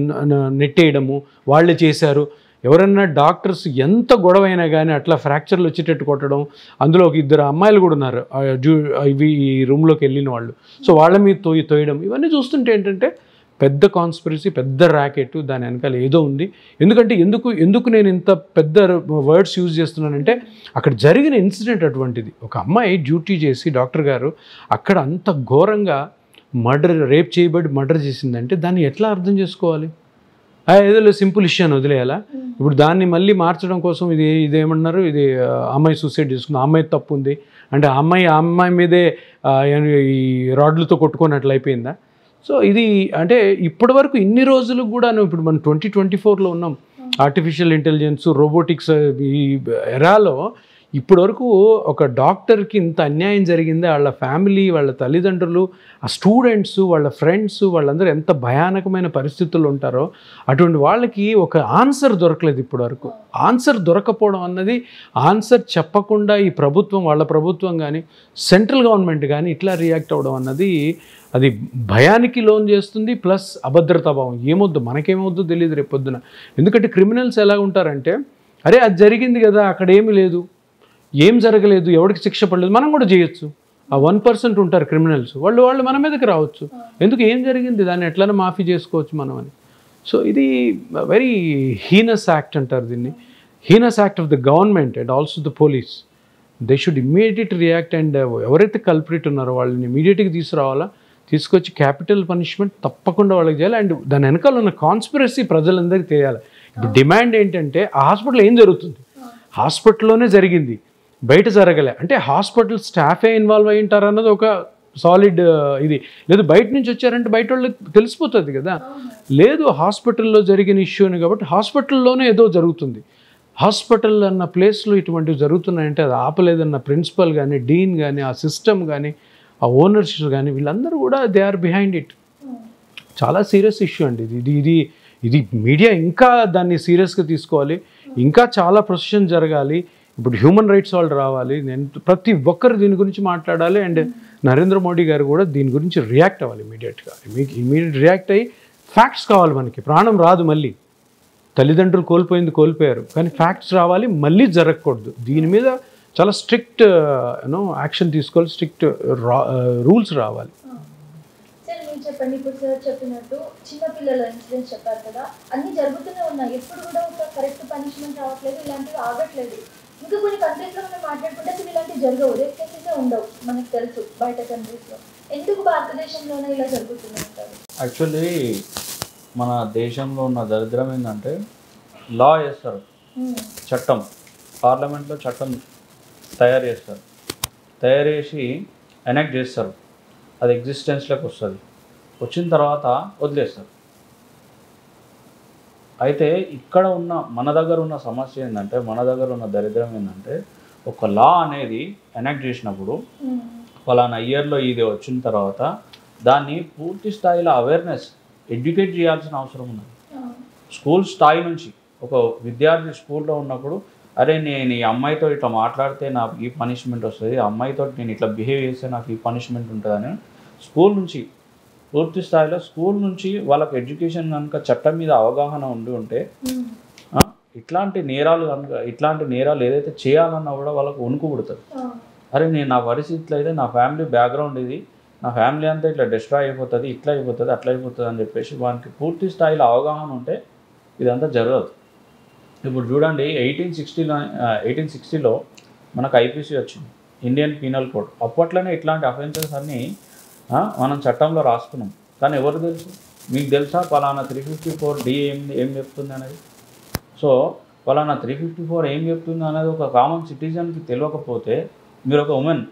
S2: నెట్టేయడము, వాళ్ళే చేశారు. ఎవరన్నా డాక్టర్స్ ఎంత గొడవ అయినా కానీ అట్లా ఫ్రాక్చర్లు వచ్చేటట్టు కొట్టడం. అందులో ఒక 2 అమ్మాయిలు కూడా ఉన్నారు ఈ రూమ్లోకి వెళ్ళిన వాళ్ళు. సో వాళ్ళ మీద తోయడం, ఇవన్నీ చూస్తుంటే ఏంటంటే పెద్ద కాన్స్పిరసీ, పెద్ద ర్యాకెట్, దాని వెనకాల ఏదో ఉంది. ఎందుకంటే ఎందుకు నేను ఇంత పెద్ద వర్డ్స్ యూజ్ చేస్తున్నానంటే అక్కడ జరిగిన ఇన్సిడెంట్ అటువంటిది. ఒక అమ్మాయి డ్యూటీ చేసి డాక్టర్ గారు అక్కడ అంత ఘోరంగా రేప్ చేయబడి మర్డర్ చేసిందంటే దాన్ని ఎట్లా అర్థం చేసుకోవాలి? ఏదో సింపుల్ ఇష్యూ అని వదిలేయాలా? ఇప్పుడు దాన్ని మళ్ళీ మార్చడం కోసం ఇదేమన్నారు, ఇది అమ్మాయి సూసైడ్ చేసుకుంది, అమ్మాయి తప్పు ఉంది అంటే అమ్మాయి మీదే ఈ రాడ్లతో కొట్టుకున్నట్లు అయిపోయిందా? సో ఇది అంటే ఇప్పటి వరకు ఇన్ని రోజులు కూడా ఇప్పుడు మనం 2024లో ఉన్నాం. ఆర్టిఫిషియల్ ఇంటెలిజెన్స్, రోబోటిక్స్ ఈ ఎరాలో ఇప్పటి వరకు ఒక డాక్టర్కి ఇంత అన్యాయం జరిగింది. వాళ్ళ ఫ్యామిలీ, వాళ్ళ తల్లిదండ్రులు, ఆ స్టూడెంట్స్, వాళ్ళ ఫ్రెండ్స్, వాళ్ళందరూ ఎంత భయానకమైన పరిస్థితుల్లో ఉంటారో అటువంటి వాళ్ళకి ఒక ఆన్సర్ దొరకలేదు ఇప్పటి వరకు. ఆన్సర్ దొరకపోవడం అన్నది, ఆన్సర్ చెప్పకుండా ఈ ప్రభుత్వం, వాళ్ళ ప్రభుత్వం కానీ సెంట్రల్ గవర్నమెంట్ కానీ ఇట్లా రియాక్ట్ అవ్వడం అన్నది అది భయానికి లోన్ చేస్తుంది. ప్లస్ అభద్రతాభావం. ఏమొద్దు, మనకేమొద్దు తెలియదు రేపొద్దున. ఎందుకంటే క్రిమినల్స్ ఎలా ఉంటారంటే, అరే అది జరిగింది కదా, అక్కడ ఏమీ లేదు, ఏం జరగలేదు, ఎవరికి శిక్ష పడలేదు, మనం కూడా చేయొచ్చు. ఆ 1% ఉంటారు క్రిమినల్స్, వాళ్ళు మన మీదకి రావచ్చు. ఎందుకు, ఏం జరిగింది, దాన్ని ఎట్లైనా మాఫీ చేసుకోవచ్చు మనం అని. సో ఇది వెరీ హీనస్ యాక్ట్ అంటారు దీన్ని. Heinous act of the government and also the police. They should immediate react and ఎవరైతే కల్ప్రిట్ ఉన్నారో వాళ్ళని ఇమీడియట్గా తీసుకురావాలా, తీసుకొచ్చి క్యాపిటల్ పనిష్మెంట్ తప్పకుండా వాళ్ళకి చేయాలి. అండ్ దాని వెనకాల ఉన్న కాన్స్పిరసీ ప్రజలందరికీ తెలియాలి. ఇప్పుడు డిమాండ్ ఏంటంటే ఆ హాస్పిటల్ ఏం జరుగుతుంది, హాస్పిటల్లోనే జరిగింది, బయట జరగలే అంటే హాస్పిటల్ స్టాఫే ఇన్వాల్వ్ అయి ఉంటారు అన్నది ఒక సాలిడ్ ఇది. లేదు బయట నుంచి వచ్చారంటే బయట వాళ్ళకి తెలిసిపోతుంది కదా. లేదు హాస్పిటల్లో జరిగిన ఇష్యూ అని, కాబట్టి హాస్పిటల్లోనే ఏదో జరుగుతుంది. హాస్పిటల్ అన్న ప్లేస్లో ఇటువంటివి జరుగుతున్నాయంటే అది ఆపలేదన్న ప్రిన్సిపల్ కానీ, డీన్ కానీ, ఆ సిస్టమ్ కానీ, ఆ ఓనర్షిప్ కానీ, వీళ్ళందరూ కూడా దే ఆర్ బిహైండ్ ఇట్. చాలా సీరియస్ ఇష్యూ అండి ఇది మీడియా ఇంకా దాన్ని సీరియస్గా తీసుకోవాలి. ఇంకా చాలా ప్రొసెషన్ జరగాలి. ఇప్పుడు హ్యూమన్ రైట్స్ వాళ్ళు రావాలి, ప్రతి ఒక్కరు దీని గురించి మాట్లాడాలి. అండ్ నరేంద్ర మోడీ గారు కూడా దీని గురించి రియాక్ట్ అవ్వాలి ఇమీడియట్గా. ఇమీడియట్ రియాక్ట్ అయ్యి ఫ్యాక్ట్స్ కావాలి మనకి. ప్రాణం రాదు, మళ్ళీ తల్లిదండ్రులు కోల్పోయారు, కానీ ఫ్యాక్ట్స్ రావాలి, మళ్ళీ జరగకూడదు. దీని మీద చాలా స్ట్రిక్ట్ యాక్షన్ తీసుకోవాలి, స్ట్రిక్ట్ రూల్స్ రావాలి.
S1: సార్ మీరు చెప్పండి, ఇప్పుడు సార్ చెప్పినట్టు చిన్నపిల్లల ఇన్సిడెంట్స్ చెప్పారు కదా, అన్నీ జరుగుతూనే ఉన్నాయి, ఎప్పుడు కూడా ఒక కరెక్ట్ పనిష్మెంట్ రావట్లేదు, ఇలాంటివి ఆగట్లేదు. ఇంకా కొన్ని కంట్రీస్లో మనం మాట్లాడుకుంటే అసలు ఇలాంటివి జరగవు, రేప్ కేసెసే ఉండవు మనకు తెలుసు బయట కంట్రీస్లో. ఎందుకు భారతదేశంలోనే ఇలా జరుగుతుంది అంటారు?
S3: యాక్చువల్లీ మన దేశంలో ఉన్న దరిద్రం ఏంటంటే లా చేస్తారు, చట్టం, పార్లమెంట్లో చట్టం తయారు చేస్తారు, తయారు చేసి ఎనాక్ట్ చేస్తారు, అది ఎగ్జిస్టెన్స్లోకి వస్తుంది, వచ్చిన తర్వాత వదిలేస్తారు. అయితే ఇక్కడ ఉన్న మన దగ్గర ఉన్న సమస్య ఏంటంటే, మన దగ్గర ఉన్న దరిద్రం ఏంటంటే, ఒక లా అనేది ఎనాక్ట్ చేసినప్పుడు ఫలానా ఇయర్లో ఇది వచ్చిన తర్వాత దాన్ని పూర్తి స్థాయిలో అవేర్నెస్, ఎడ్యుకేట్ చేయాల్సిన అవసరం ఉన్నది. స్కూల్ స్థాయి నుంచి ఒక విద్యార్థి స్కూల్లో ఉన్నప్పుడు అరే నేను ఈ అమ్మాయితో ఇట్లా మాట్లాడితే నాకు ఈ పనిష్మెంట్ వస్తుంది, ఆ అమ్మాయితో నేను ఇట్లా బిహేవ్ చేస్తే నాకు ఈ పనిష్మెంట్ ఉంటుందని స్కూల్ నుంచి పూర్తి స్థాయిలో స్కూల్ నుంచి వాళ్ళకి ఎడ్యుకేషన్ కనుక చట్టం మీద అవగాహన ఉంటే ఇట్లాంటి నేరాలు ఏదైతే చేయాలన్నా కూడా వాళ్ళకు వణుకు పుడుతుంది. అరే నేను నా పరిస్థితిలో అయితే నా ఫ్యామిలీ బ్యాక్గ్రౌండ్ ఇది, నా ఫ్యామిలీ అంతా ఇట్లా డిస్ట్రాయ్ అయిపోతుంది, ఇట్లా అయిపోతుంది, అట్లా అయిపోతుంది అని చెప్పేసి వానికి పూర్తి స్థాయిలో అవగాహన ఉంటే ఇదంతా జరగదు. ఇప్పుడు చూడండి 1860లో మనకు ఐపీసీ వచ్చింది, ఇండియన్ పీనల్ కోడ్. అప్పట్లోనే ఇట్లాంటి అఫెన్సెస్ అన్నీ మనం చట్టంలో రాసుకున్నాం. కానీ ఎవరు తెలుసు? మీకు తెలుసా పలానా 354D ఏం చెప్తుంది అనేది? సో పలానా 354 ఏం చెప్తుంది అనేది ఒక కామన్ సిటిజన్కి తెలియకపోతే మీరు ఒక ఉమెన్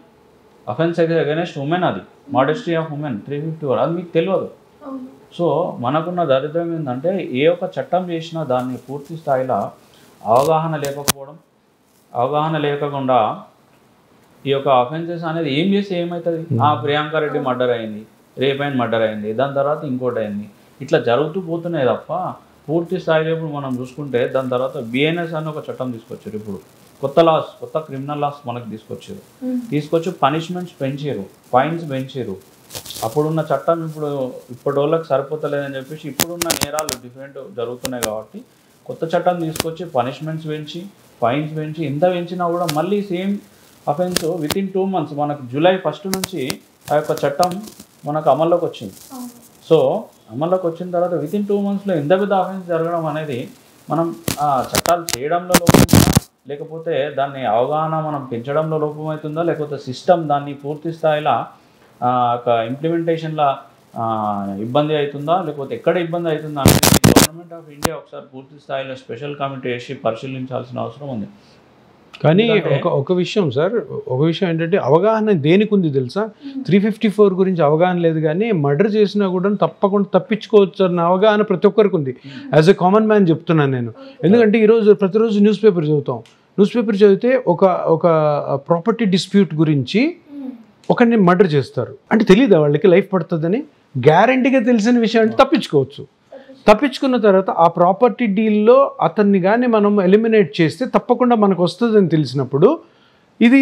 S3: అఫెన్స్ అగైనెస్ట్ ఉమెన్, అది మోడెస్టీ ఆఫ్ ఉమెన్ 354 అది మీకు తెలియదు. సో మనకున్న దరిద్రం ఏంటంటే ఏ ఒక్క చట్టం చేసినా దాన్ని పూర్తి స్థాయిలో అవగాహన లేకుండా ఈ యొక్క అఫెన్సెస్ అనేది ఏం చేస్తే ఏమవుతుంది? ప్రియాంక రెడ్డి మర్డర్ అయింది, రేప్ అయిన మర్డర్ అయింది, దాని తర్వాత ఇంకోటి అయింది, ఇట్లా జరుగుతూ పోతున్నాయి తప్ప పూర్తి స్థాయిలో ఇప్పుడు మనం చూసుకుంటే దాని తర్వాత బిఎన్ఎస్ అని ఒక చట్టం తీసుకొచ్చారు. ఇప్పుడు కొత్త క్రిమినల్ లాస్ మనకు తీసుకొచ్చి పనిష్మెంట్స్ పెంచారు, ఫైన్స్ పెంచారు. అప్పుడున్న చట్టం ఇప్పటి వాళ్ళకి సరిపోతలేదని చెప్పేసి ఇప్పుడున్న నేరాలు డిఫరెంట్ జరుగుతున్నాయి కాబట్టి కొత్త చట్టం తీసుకొచ్చి పనిష్మెంట్స్ పెంచి ఫైన్స్ పెంచి ఇంత పెంచినా కూడా మళ్ళీ సేమ్ అఫెన్స్ వితిన్ 2 months మనకు జూలై 1 నుంచి ఆ యొక్క చట్టం మనకు అమల్లోకి వచ్చింది. సో అమల్లోకి వచ్చిన తర్వాత వితిన్ 2 monthsలో ఇంత పెద్ద అఫెన్స్ జరగడం అనేది మనం చట్టాలు చేయడంలో లోపం, లేకపోతే దాన్ని అవగాహన మనం పెంచడంలో లోపం అవుతుందా, లేకపోతే సిస్టమ్ దాన్ని పూర్తి స్థాయిలో ఒక ఇంప్లిమెంటేషన్లో ఇబ్బంది అవుతుందా, లేకపోతే ఎక్కడ ఇబ్బంది అవుతుందా అనేది గవర్నమెంట్ ఆఫ్ ఇండియా ఒకసారి పూర్తి స్థాయిలో స్పెషల్ కమిటీ వేసి పరిశీలించాల్సిన అవసరం ఉంది.
S2: కానీ ఒక విషయం సార్, ఒక విషయం ఏంటంటే అవగాహన దేనికి ఉంది తెలుసా? 354 గురించి అవగాహన లేదు, కానీ మర్డర్ చేసినా కూడా తప్పకుండా తప్పించుకోవచ్చు అన్న అవగాహన ప్రతి ఒక్కరికి ఉంది. యాజ్ ఎ కామన్ మ్యాన్ చెప్తున్నాను నేను. ఎందుకంటే ప్రతిరోజు న్యూస్ పేపర్ చదివితే ఒక ప్రాపర్టీ డిస్ప్యూట్ గురించి ఒకరిని మర్డర్ చేస్తారు అంటే తెలియదా వాళ్ళకి లైఫ్ పడుతుందని? గ్యారంటీగా తెలిసిన విషయం అంటే తప్పించుకున్న తర్వాత ఆ ప్రాపర్టీ డీల్లో అతన్ని కానీ మనం ఎలిమినేట్ చేస్తే తప్పకుండా మనకు వస్తుందని తెలిసినప్పుడు ఇది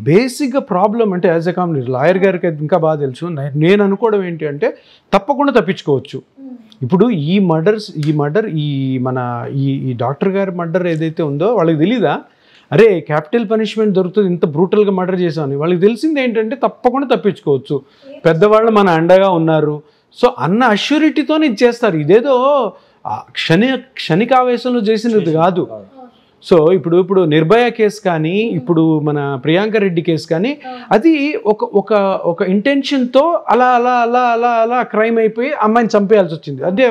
S2: బేసిక్గా ప్రాబ్లం. అంటే యాజ్ ఎ కామన్ లాయర్ గారికి ఇంకా బాగా తెలుసు. నేను అనుకోవడం ఏంటి అంటే తప్పకుండా తప్పించుకోవచ్చు. ఇప్పుడు ఈ డాక్టర్ గారి మర్డర్ ఏదైతే ఉందో వాళ్ళకి తెలీదా అరే క్యాపిటల్ పనిష్మెంట్ దొరుకుతుంది ఇంత బ్రూటల్గా మర్డర్ చేసామని? వాళ్ళకి తెలిసింది ఏంటంటే తప్పకుండా తప్పించుకోవచ్చు, పెద్దవాళ్ళు మన అండగా ఉన్నారు, సో అన్న అష్యూరిటీతోనే ఇది చేస్తారు. ఇదేదో క్షణికావేశంలో చేసినది కాదు. సో ఇప్పుడు నిర్భయ కేసు కానీ ఇప్పుడు మన ప్రియాంక రెడ్డి కేసు కానీ అది ఒక ఇంటెన్షన్తో అలా క్రైమ్ అయిపోయి అమ్మాయిని చంపేయాల్సి వచ్చింది. అదే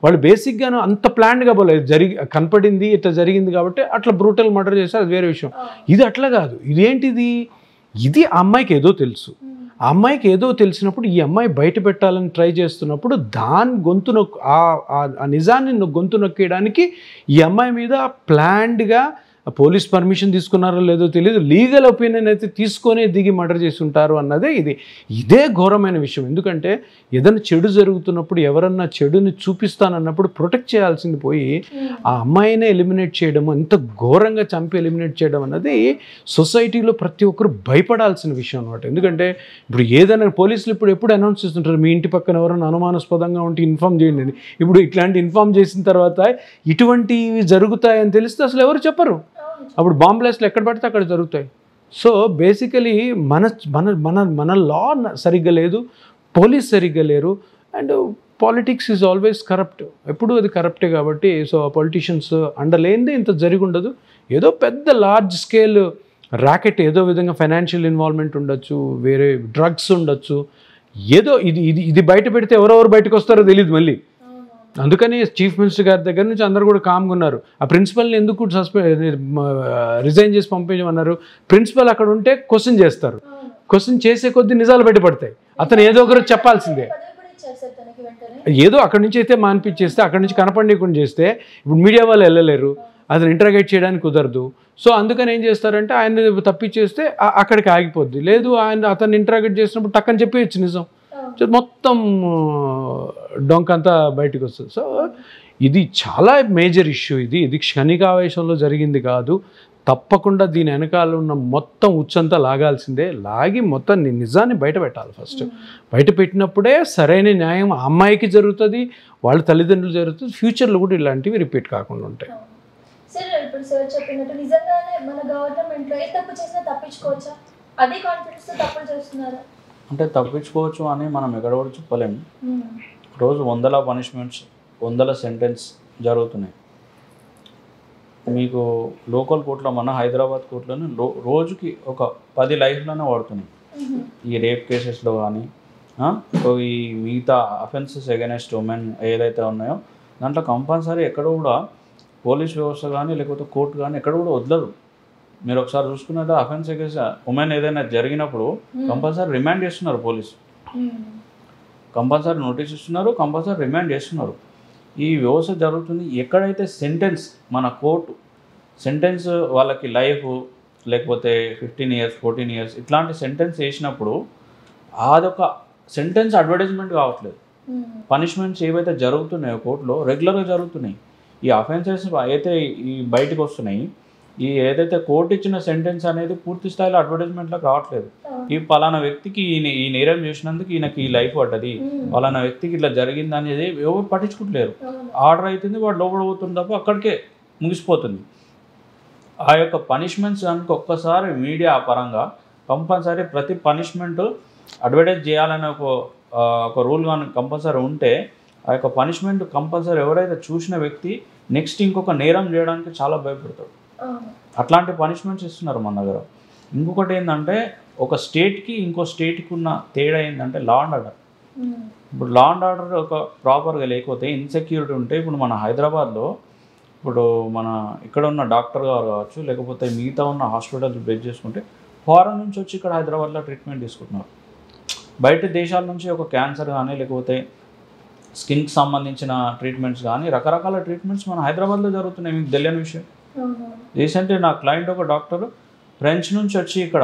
S2: వాళ్ళు బేసిక్గాను అంత ప్లాన్డ్గా పోలేదు, కనపడింది ఇట్లా జరిగింది కాబట్టి అట్లా బ్రూటల్ మర్డర్ చేస్తారు, అది వేరే విషయం. ఇది అట్లా కాదు. ఇది ఆ అమ్మాయికి ఏదో తెలుసు. ఆ అమ్మాయికి ఏదో తెలిసినప్పుడు ఈ అమ్మాయి బయట పెట్టాలని ట్రై చేస్తున్నప్పుడు దాని ఆ నిజాన్ని గొంతు నొక్కేయడానికి ఈ అమ్మాయి మీద ప్లాన్డ్గా పోలీస్ పర్మిషన్ తీసుకున్నారో లేదో తెలియదు, లీగల్ ఒపీనియన్ అయితే తీసుకొనే దిగి మర్డర్ చేసి ఉంటారు అన్నదే ఇదే ఘోరమైన విషయం. ఎందుకంటే ఏదైనా చెడు జరుగుతున్నప్పుడు ఎవరన్నా చెడుని చూపిస్తానన్నప్పుడు ప్రొటెక్ట్ చేయాల్సింది పోయి ఆ అమ్మాయినే ఎలిమినేట్ చేయడం, ఎంత ఘోరంగా చంపి ఎలిమినేట్ చేయడం అన్నది సొసైటీలో ప్రతి ఒక్కరు భయపడాల్సిన విషయం అన్నమాట. ఎందుకంటే ఇప్పుడు ఏదైనా పోలీసులు ఎప్పుడు అనౌన్స్ చేస్తుంటారు మీ ఇంటి పక్కన ఎవరైనా అనుమానాస్పదంగా ఉంటే ఇన్ఫామ్ చేయండి అని. ఇప్పుడు ఇట్లాంటి ఇన్ఫామ్ చేసిన తర్వాత ఇటువంటివి జరుగుతాయని తెలిస్తే అసలు ఎవరు చెప్పరు. అప్పుడు బాంబ్ బ్లాస్ట్లు ఎక్కడ పడితే అక్కడ జరుగుతాయి. సో బేసికలీ మన లా సరిగ్గా లేదు, పోలీస్ సరిగ్గా లేరు, and politics is always corrupt, ఎప్పుడు అది కరప్టే. కాబట్టి సో పొలిటీషియన్స్ అండలేనిదే ఇంత జరిగి ఉండదు. ఏదో పెద్ద లార్జ్ స్కేల్ ర్యాకెట్, ఏదో విధంగా ఫైనాన్షియల్ ఇన్వాల్వ్మెంట్ ఉండొచ్చు, వేరే డ్రగ్స్ ఉండొచ్చు, ఏదో ఇది బయట పెడితే ఎవరెవరు బయటకు వస్తారో తెలియదు మళ్ళీ. అందుకని చీఫ్ మినిస్టర్ గారి దగ్గర నుంచి అందరూ కూడా కామ్గా ఉన్నారు. ఆ ప్రిన్సిపల్ని ఎందుకు రిజైన్ చేసి పంపించమన్నారు? ప్రిన్సిపల్ అక్కడ ఉంటే క్వశ్చన్ చేస్తారు, క్వశ్చన్ చేసే కొద్దీ నిజాలు బయటపడతాయి. అతను ఏదో ఒకరు చెప్పాల్సిందే. ఏదో అక్కడి నుంచి అయితే మాన్పించేస్తే, అక్కడి నుంచి కనపడకుండా చేస్తే ఇప్పుడు మీడియా వాళ్ళు వెళ్ళలేరు, అతను ఇంటరాగేట్ చేయడానికి కుదరదు. సో అందుకని ఏం చేస్తారంటే ఆయన తప్పించేస్తే అక్కడికి ఆగిపోద్ది. లేదు అతన్ని ఇంటరాగేట్ చేసినప్పుడు టక్కని చెప్పేయచ్చు నిజం, మొత్తం డొంకంతా బయటకు వస్తుంది. సో ఇది చాలా మేజర్ ఇష్యూ. ఇది క్షణికావేశంలో జరిగింది కాదు. తప్పకుండా దీని వెనకాల ఉన్న మొత్తం ఉచ్చంతా లాగాల్సిందే. లాగి మొత్తం నిజాన్ని బయట పెట్టాలి. ఫస్ట్ బయట పెట్టినప్పుడే సరైన న్యాయం ఆ అమ్మాయికి జరుగుతుంది, వాళ్ళ తల్లిదండ్రులు జరుగుతుంది. ఫ్యూచర్లో కూడా ఇలాంటివి రిపీట్ కాకుండా ఉంటాయి.
S1: సార్ ఇప్పుడు సార్ చెప్పినట్టు నిజంగానే మన గవర్నమెంట్లో ఏ తప్పు చేసినా తప్పించుకోవచ్చా? అదే కాన్ఫిడెన్స్తో తప్పులు చేస్తున్నారా?
S3: అంటే తప్పించుకోవచ్చు అని మనం ఎక్కడ కూడా చెప్పలేము. రోజు వందల పనిష్మెంట్స్, వందల సెంటెన్స్ జరుగుతున్నాయి. మీకు లోకల్ కోర్టులో, మన హైదరాబాద్ కోర్టులోనే రోజుకి ఒక 10 లైఫ్లోనే పడుతున్నాయి. ఈ రేప్ కేసెస్లో కానీ ఈ మిగతా అఫెన్సెస్ అగైనెస్ట్ ఉమెన్ ఏదైతే ఉన్నాయో దాంట్లో కంపల్సరీ ఎక్కడ కూడా పోలీస్ వ్యవస్థ కానీ లేకపోతే కోర్టు కానీ ఎక్కడ కూడా వదలరు. మీరు ఒకసారి చూసుకున్నట్టు అఫెన్స్ అగైన్స్ ఉమెన్ ఏదైనా జరిగినప్పుడు కంపల్సరీ రిమాండ్ చేస్తున్నారు పోలీసు, కంపల్సరీ నోటీస్ ఇస్తున్నారు, కంపల్సరీ రిమాండ్ చేస్తున్నారు. ఈ వ్యవస్థ జరుగుతుంది. ఎక్కడైతే సెంటెన్స్ మన కోర్టు సెంటెన్స్ వాళ్ళకి లైఫ్ లేకపోతే 15 years 14 years ఇట్లాంటి సెంటెన్స్ వేసినప్పుడు అదొక సెంటెన్స్ అడ్వర్టైజ్మెంట్ కావట్లేదు. పనిష్మెంట్స్ ఏవైతే జరుగుతున్నాయో కోర్టులో రెగ్యులర్గా జరుగుతున్నాయి. ఈ అఫెన్సెస్ అయితే ఈ బయటకు వస్తున్నాయి. ఈ ఏదైతే కోర్టు ఇచ్చిన సెంటెన్స్ అనేది పూర్తి స్థాయిలో అడ్వర్టైజ్మెంట్లో కావట్లేదు. ఈ పలానా వ్యక్తికి ఈ నేరం చేసినందుకు ఈయనకి ఈ లైఫ్ పడ్డది, పలానా వ్యక్తికి ఇట్లా జరిగింది అనేది ఎవరు పట్టించుకుంటలేరు. ఆర్డర్ అవుతుంది, వాడు లోపల పోతుంది తప్ప అక్కడికే ముగిసిపోతుంది. ఆ యొక్క పనిష్మెంట్స్ కనుక ఒక్కసారి మీడియా పరంగా కంపల్సరీ ప్రతి పనిష్మెంట్ అడ్వర్టైజ్ చేయాలనే ఒక రూల్ కానీ కంపల్సరీ ఉంటే ఆ యొక్క పనిష్మెంట్ కంపల్సరీ ఎవరైతే చూసిన వ్యక్తి నెక్స్ట్ ఇంకొక నేరం చేయడానికి చాలా భయపడతాడు. అట్లాంటి పనిష్మెంట్స్ ఇస్తున్నారు మన దగ్గర. ఇంకొకటి ఏంటంటే ఒక స్టేట్కి ఇంకో స్టేట్కి ఉన్న తేడా ఏంటంటే లా అండ్ ఆర్డర్. ఇప్పుడు లా అండ్ ఆర్డర్ ఒక ప్రాపర్గా లేకపోతే ఇన్సెక్యూరిటీ ఉంటే ఇప్పుడు మన హైదరాబాద్లో ఇప్పుడు మన ఇక్కడ ఉన్న డాక్టర్ గారు కావచ్చు లేకపోతే మిగతా ఉన్న హాస్పిటల్స్ బేస్ చేసుకుంటే ఫారెన్ నుంచి వచ్చి ఇక్కడ హైదరాబాద్లో ట్రీట్మెంట్ తీసుకుంటున్నారు. బయట దేశాల నుంచి ఒక క్యాన్సర్ కానీ లేకపోతే స్కిన్కి సంబంధించిన ట్రీట్మెంట్స్ కానీ రకరకాల ట్రీట్మెంట్స్ మన హైదరాబాద్లో జరుగుతున్నాయి. మీకు తెలియని విషయం. రీసెంట్లీ నా క్లయింట్ ఒక డాక్టర్ ఫ్రెంచ్ నుంచి వచ్చి ఇక్కడ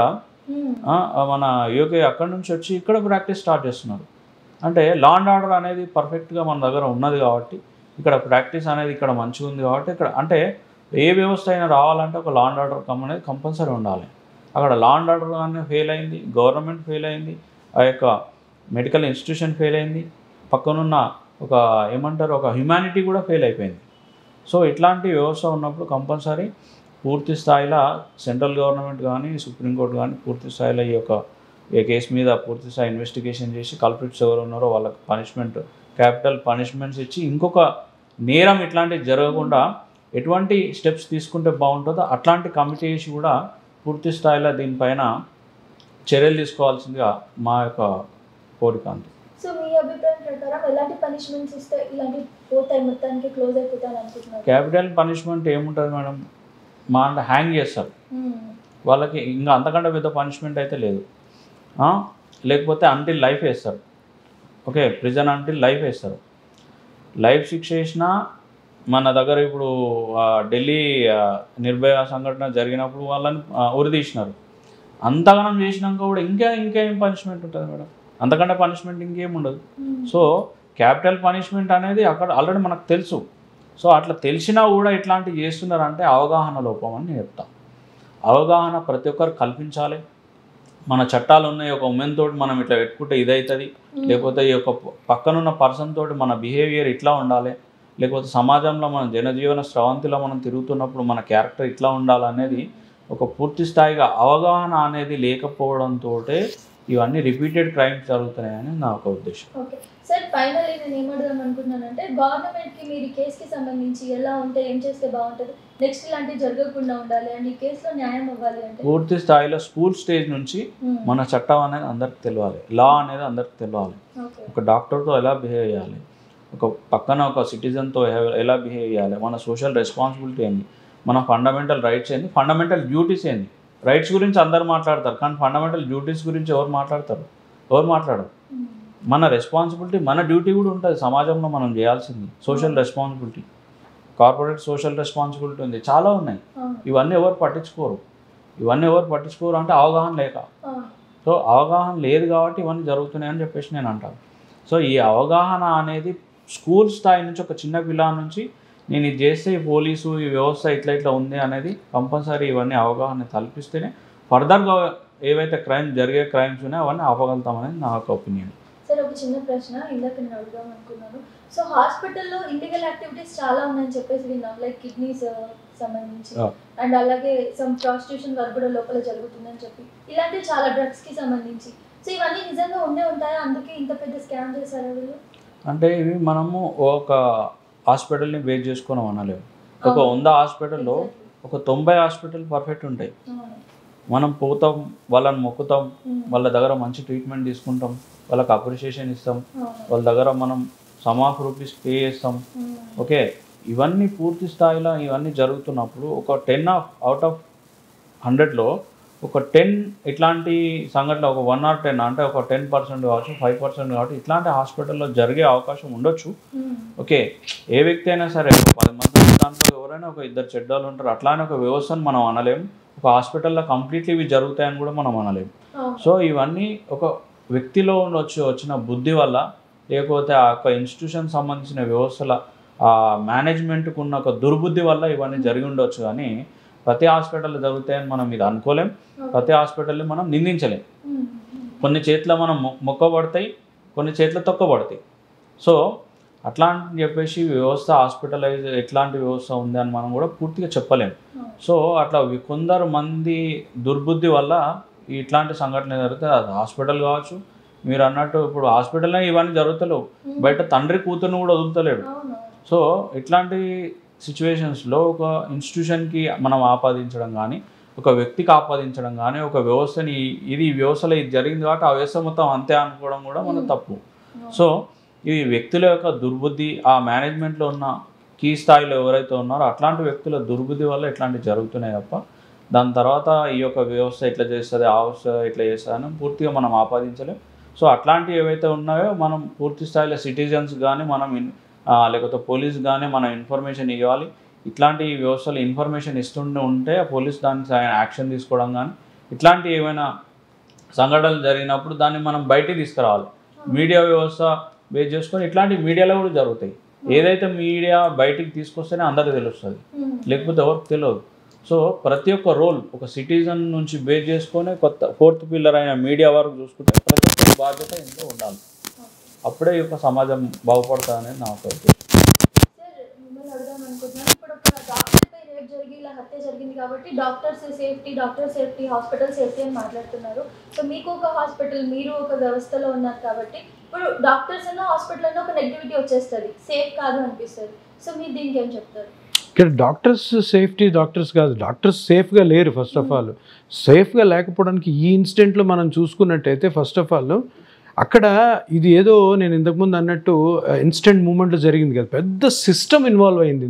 S3: మన యూకే అక్కడి నుంచి వచ్చి ఇక్కడ ప్రాక్టీస్ స్టార్ట్ చేస్తున్నారు. అంటే లా అండ్ ఆర్డర్ అనేది పర్ఫెక్ట్గా మన దగ్గర ఉన్నది కాబట్టి ఇక్కడ ప్రాక్టీస్ అనేది ఇక్కడ మంచిగా ఉంది కాబట్టి ఇక్కడ అంటే ఏ వ్యవస్థ అయినా రావాలంటే ఒక లా అండ్ ఆర్డర్ అనేది కంపల్సరీ ఉండాలి. అక్కడ లా అండ్ ఆర్డర్ కానీ ఫెయిల్ అయింది, గవర్నమెంట్ ఫెయిల్ అయింది, ఆ యొక్క మెడికల్ ఇన్స్టిట్యూషన్ ఫెయిల్ అయింది, పక్కనున్న ఒక ఏమంటారు ఒక హ్యుమానిటీ కూడా ఫెయిల్ అయిపోయింది. సో ఇట్లాంటి వ్యవస్థ ఉన్నప్పుడు కంపల్సరీ పూర్తి స్థాయిలో సెంట్రల్ గవర్నమెంట్ కానీ సుప్రీంకోర్టు కానీ పూర్తి స్థాయిలో ఈ కేసు మీద పూర్తి స్థాయి ఇన్వెస్టిగేషన్ చేసి కల్ప్రిట్స్ ఎవరు ఉన్నారో వాళ్ళకి పనిష్మెంట్ క్యాపిటల్ పనిష్మెంట్స్ ఇచ్చి ఇంకొక నేరం ఇట్లాంటివి జరగకుండా ఎటువంటి స్టెప్స్ తీసుకుంటే బాగుంటుందో అట్లాంటి కమిటీ వేసి కూడా పూర్తి స్థాయిలో దీనిపైన చర్యలు తీసుకోవాల్సిందిగా మా యొక్క కోరిక. అంతే.
S1: సో మీ అభిప్రాయం ప్రకారం ఎలాంటి పనిష్మెంట్స్ ఇస్తే ఇలాంటి పోతాయి మొత్తానికి క్లోజ్ అయిపోతాయి అనుకుంటున్నారు?
S3: క్యాపిటల్ పనిష్మెంట్ ఏముంటుంది మేడం, మా అంటే హ్యాంగ్ చేస్తారు వాళ్ళకి. ఇంకా అంతకంటే పెద్ద పనిష్మెంట్ అయితే లేదు. లేకపోతే అంటిల్ లైఫ్ వేస్తారు. ఓకే, ప్రిజన్ అంటిల్ లైఫ్ వేస్తారు. లైఫ్ శిక్ష వేసినా మన దగ్గర ఇప్పుడు ఢిల్లీ నిర్భయ సంఘటన జరిగినప్పుడు వాళ్ళని ఉరిదీసినారు. అంతగానం చేసినాక కూడా ఇంకేం పనిష్మెంట్ ఉంటుంది మేడం? అంతకంటే పనిష్మెంట్ ఇంకేం ఉండదు. సో క్యాపిటల్ పనిష్మెంట్ అనేది అక్కడ ఆల్రెడీ మనకు తెలుసు. సో అట్లా తెలిసినా కూడా ఇట్లాంటివి చేస్తున్నారంటే అవగాహన లోపం అని నేను చెప్తాను. అవగాహన ప్రతి ఒక్కరు కల్పించాలి. మన చట్టాలు ఉన్నాయి, ఒక ఉమెన్ తోటి మనం ఇట్లా పెట్టుకుంటే ఇదవుతుంది, లేకపోతే ఈ యొక్క పక్కనున్న పర్సన్ తోటి మన బిహేవియర్ ఇట్లా ఉండాలి, లేకపోతే సమాజంలో మన జనజీవన స్రవంతిలో మనం తిరుగుతున్నప్పుడు మన క్యారెక్టర్ ఇట్లా ఉండాలనేది ఒక పూర్తి స్థాయిగా అవగాహన అనేది లేకపోవడంతో ఇవన్నీ రిపీటెడ్ క్రైమ్స్ జరుగుతున్నాయని నా ఒక ఉద్దేశం.
S1: ఓకే సార్, ఫైనల్లీ నేను ఏమడదాం అనుకుంటున్నానంటే గవర్నమెంట్కి మీరు ఈ కేసుకి సంబంధించి ఎలా ఉంటే ఏం చేస్తే బాగుంటుంది, నెక్స్ట్ ఇలాంటివి జరగకుండా ఉండాలి అండ్ ఈ కేసులో న్యాయం అవ్వాలి అంటే
S3: పూర్తి స్థాయిలో స్కూల్ స్టేజ్ నుంచి మన చట్టం అనేది అందరికి తెలియాలి, లా అనేది అందరికి తెలియాలి. ఒక డాక్టర్తో ఎలా బిహేవ్ చేయాలి, ఒక పక్కన ఒక సిటిజన్తో ఎలా బిహేవ్ చేయాలి, మన సోషల్ రెస్పాన్సిబిలిటీ ఏంది, మన ఫండమెంటల్ రైట్స్ ఏంది, ఫండమెంటల్ డ్యూటీస్ ఏంది. రైట్స్ గురించి అందరు మాట్లాడతారు కానీ ఫండమెంటల్ డ్యూటీస్ గురించి ఎవరు మాట్లాడతారు? ఎవరు మాట్లాడరు. మన రెస్పాన్సిబిలిటీ మన డ్యూటీ కూడా ఉంటుంది సమాజంలో మనం చేయాల్సింది. Social responsibility, corporate social responsibility ఉంది, చాలా ఉన్నాయి. ఇవన్నీ ఎవరు పట్టించుకోరు. అంటే అవగాహన లేక. సో అవగాహన లేదు కాబట్టి ఇవన్నీ జరుగుతున్నాయని చెప్పేసి నేను అంటాను. సో ఈ అవగాహన అనేది స్కూల్ స్థాయి నుంచి ఒక చిన్న పిల్లల నుంచి నేను ఇది చేస్తే ఈ పోలీసు ఈ వ్యవస్థ ఇట్లా ఉంది అనేది కంపల్సరీ ఇవన్నీ అవగాహన కల్పిస్తేనే ఫర్దర్గా ఏవైతే జరిగే క్రైమ్స్ ఉన్నాయో అవన్నీ ఆపగలుగుతామనేది నా యొక్క ఒపీనియన్.
S1: సార్ ఒక చిన్న ప్రశ్న ఇందాక నేను అడుగుదాం అనుకున్నాను. సో హాస్పిటల్లో ఇల్లీగల్ యాక్టివిటీస్ చాలా ఉన్నాయని చెప్పేసి విన్నాం, లైక్ కిడ్నీస్ సంబంధించి అండ్ అలాగే సమ్ ప్రాస్టిట్యూషన్ వర్క్ కూడా లోపల జరుగుతుందని చెప్పి, ఇలాంటివి చాలా డ్రగ్స్కి సంబంధించి. సో ఇవన్నీ నిజంగా ఉంటాయా? అందుకే ఇంత పెద్ద స్కామ్ చేశారు వీళ్ళు?
S3: అంటే ఇవి మనము ఒక హాస్పిటల్ని బేస్ చేసుకున్నాం అనలేము. ఒక 100 హాస్పిటల్లో ఒక 90 హాస్పిటల్ పర్ఫెక్ట్ ఉంటాయి. మనం పోతాం, వాళ్ళని మొక్కుతాం, వాళ్ళ దగ్గర మంచి ట్రీట్మెంట్ తీసుకుంటాం, వాళ్ళకి అప్రిషియేషన్ ఇస్తాం, వాళ్ళ దగ్గర మనం సమ్ ఆఫ్ రూపీస్ పే చేస్తాం. ఓకే, ఇవన్నీ పూర్తి స్థాయిలో ఇవన్నీ జరుగుతున్నప్పుడు ఒక 10 అవుట్ ఆఫ్ 100లో ఒక 10 ఇట్లాంటి సంఘటన, ఒక 1 or 10 అంటే ఒక 10% కావచ్చు, 5% కావచ్చు, ఇట్లాంటి హాస్పిటల్లో జరిగే అవకాశం ఉండొచ్చు. ఓకే, ఏ వ్యక్తి అయినా సరే 10 మంది దాంట్లో ఎవరైనా ఒక 2 చెడ్డలు ఉంటారు. అట్లానే ఒక వ్యవస్థను మనం అనలేము, ఒక హాస్పిటల్లో కంప్లీట్లీ ఇవి జరుగుతాయని కూడా మనం అనలేము. సో ఇవన్నీ ఒక వ్యక్తిలో వచ్చిన బుద్ధి వల్ల, లేకపోతే ఆ యొక్క ఇన్స్టిట్యూషన్ సంబంధించిన వ్యవస్థల మేనేజ్మెంట్కు ఉన్న ఒక దుర్బుద్ధి వల్ల ఇవన్నీ జరిగి ఉండొచ్చు. కానీ ప్రతి హాస్పిటల్లో జరుగుతాయని మనం ఇది అనుకోలేం, ప్రతి హాస్పిటల్ని మనం నిందించలేం. కొన్ని చేతుల మనం మొక్కబడతాయి, కొన్ని చేతుల తొక్కబడతాయి. సో అట్లా అని చెప్పేసి వ్యవస్థ హాస్పిటలైజ్ ఎట్లాంటి వ్యవస్థ ఉంది అని మనం కూడా పూర్తిగా చెప్పలేము. సో అట్లా కొందరు మంది దుర్బుద్ధి వల్ల ఇట్లాంటి సంఘటనలు జరుగుతాయి. అది హాస్పిటల్ కావచ్చు, మీరు అన్నట్టు ఇప్పుడు హాస్పిటల్లో ఇవన్నీ జరుగుతలేవు, బయట తండ్రి కూతురుని కూడా వదులుతలేడు. సో ఇట్లాంటి సిచ్యువేషన్స్లో ఒక ఇన్స్టిట్యూషన్కి మనం ఆపాదించడం కానీ, ఒక వ్యక్తికి ఆపాదించడం కానీ, ఒక వ్యవస్థని ఇది వ్యవస్థలో ఇది జరిగింది కాబట్టి ఆ వ్యవస్థ మొత్తం అంతే అనుకోవడం కూడా మన తప్పు. సో ఈ వ్యక్తుల యొక్క దుర్బుద్ధి, ఆ మేనేజ్మెంట్లో ఉన్న కీ స్థాయిలో ఎవరైతే ఉన్నారో అట్లాంటి వ్యక్తుల దుర్బుద్ధి వల్ల ఇట్లాంటివి జరుగుతున్నాయి తప్ప దాని తర్వాత ఈ యొక్క వ్యవస్థ ఇట్లా చేస్తుంది, ఆ వ్యవస్థ ఇట్లా చేస్తుందని పూర్తిగా మనం ఆపాదించలేం. సో అట్లాంటివి ఏవైతే ఉన్నాయో మనం పూర్తి స్థాయిలో సిటిజన్స్ కానీ మనం లేకపోతే పోలీస్ కానీ మనం ఇన్ఫర్మేషన్ ఇవ్వాలి. ఇట్లాంటి వ్యవస్థలు ఇన్ఫర్మేషన్ ఉంటే పోలీస్ దానికి యాక్షన్ తీసుకోవడం కానీ, ఇట్లాంటి ఏమైనా సంఘటనలు జరిగినప్పుడు దాన్ని మనం బయటికి తీసుకురావాలి. మీడియా వ్యవస్థ బేస్ చేసుకొని ఇట్లాంటి మీడియాలో కూడా జరుగుతాయి. ఏదైతే మీడియా బయటికి తీసుకొస్తేనే అందరికీ తెలుస్తుంది, లేకపోతే ఎవరికి తెలియదు. సో ప్రతి ఒక్క రోల్ ఒక సిటిజన్ నుంచి బేస్ చేసుకొని ఫోర్త్ పిల్లర్ అయిన మీడియా వరకు చూసుకుంటే ప్రతి ఒక్క బాధ్యత ఎంతో ఉండాలి. అప్పుడే ఈ యొక్క సమాజం బాగుపడుతుంది అనేది నా ఒక ఉద్దేశం.
S1: సార్ మిమ్మల్ని అడుగుదాం అనుకుంటున్నాను, ఇప్పుడు ఒక డాక్టర్పై రేప్ జరిగి ఇలా హత్య జరిగింది కాబట్టి డాక్టర్ సేఫ్టీ హాస్పిటల్ సేఫ్టీ అని మాట్లాడుతున్నారు. సో మీకు ఒక హాస్పిటల్, మీరు ఒక వ్యవస్థలో ఉన్నారు కాబట్టి ఇప్పుడు డాక్టర్స్ అన్న హాస్పిటల్ అన్న ఒక నెగిటివిటీ వచ్చేస్తుంది, సేఫ్ కాదు అనిపిస్తుంది. సో మీరు దీనికి ఏం చెప్తారు?
S2: ఇక్కడ డాక్టర్స్ కాదు, డాక్టర్స్ సేఫ్గా లేరు. ఫస్ట్ ఆఫ్ ఆల్ సేఫ్గా లేకపోవడానికి ఈ ఇన్సిడెంట్లో మనం చూసుకున్నట్టయితే ఫస్ట్ ఆఫ్ ఆల్ అక్కడ ఇది ఏదో నేను ఇంతకుముందు అన్నట్టు ఇన్స్టెంట్ మూమెంట్లో జరిగింది కదా, పెద్ద సిస్టమ్ ఇన్వాల్వ్ అయింది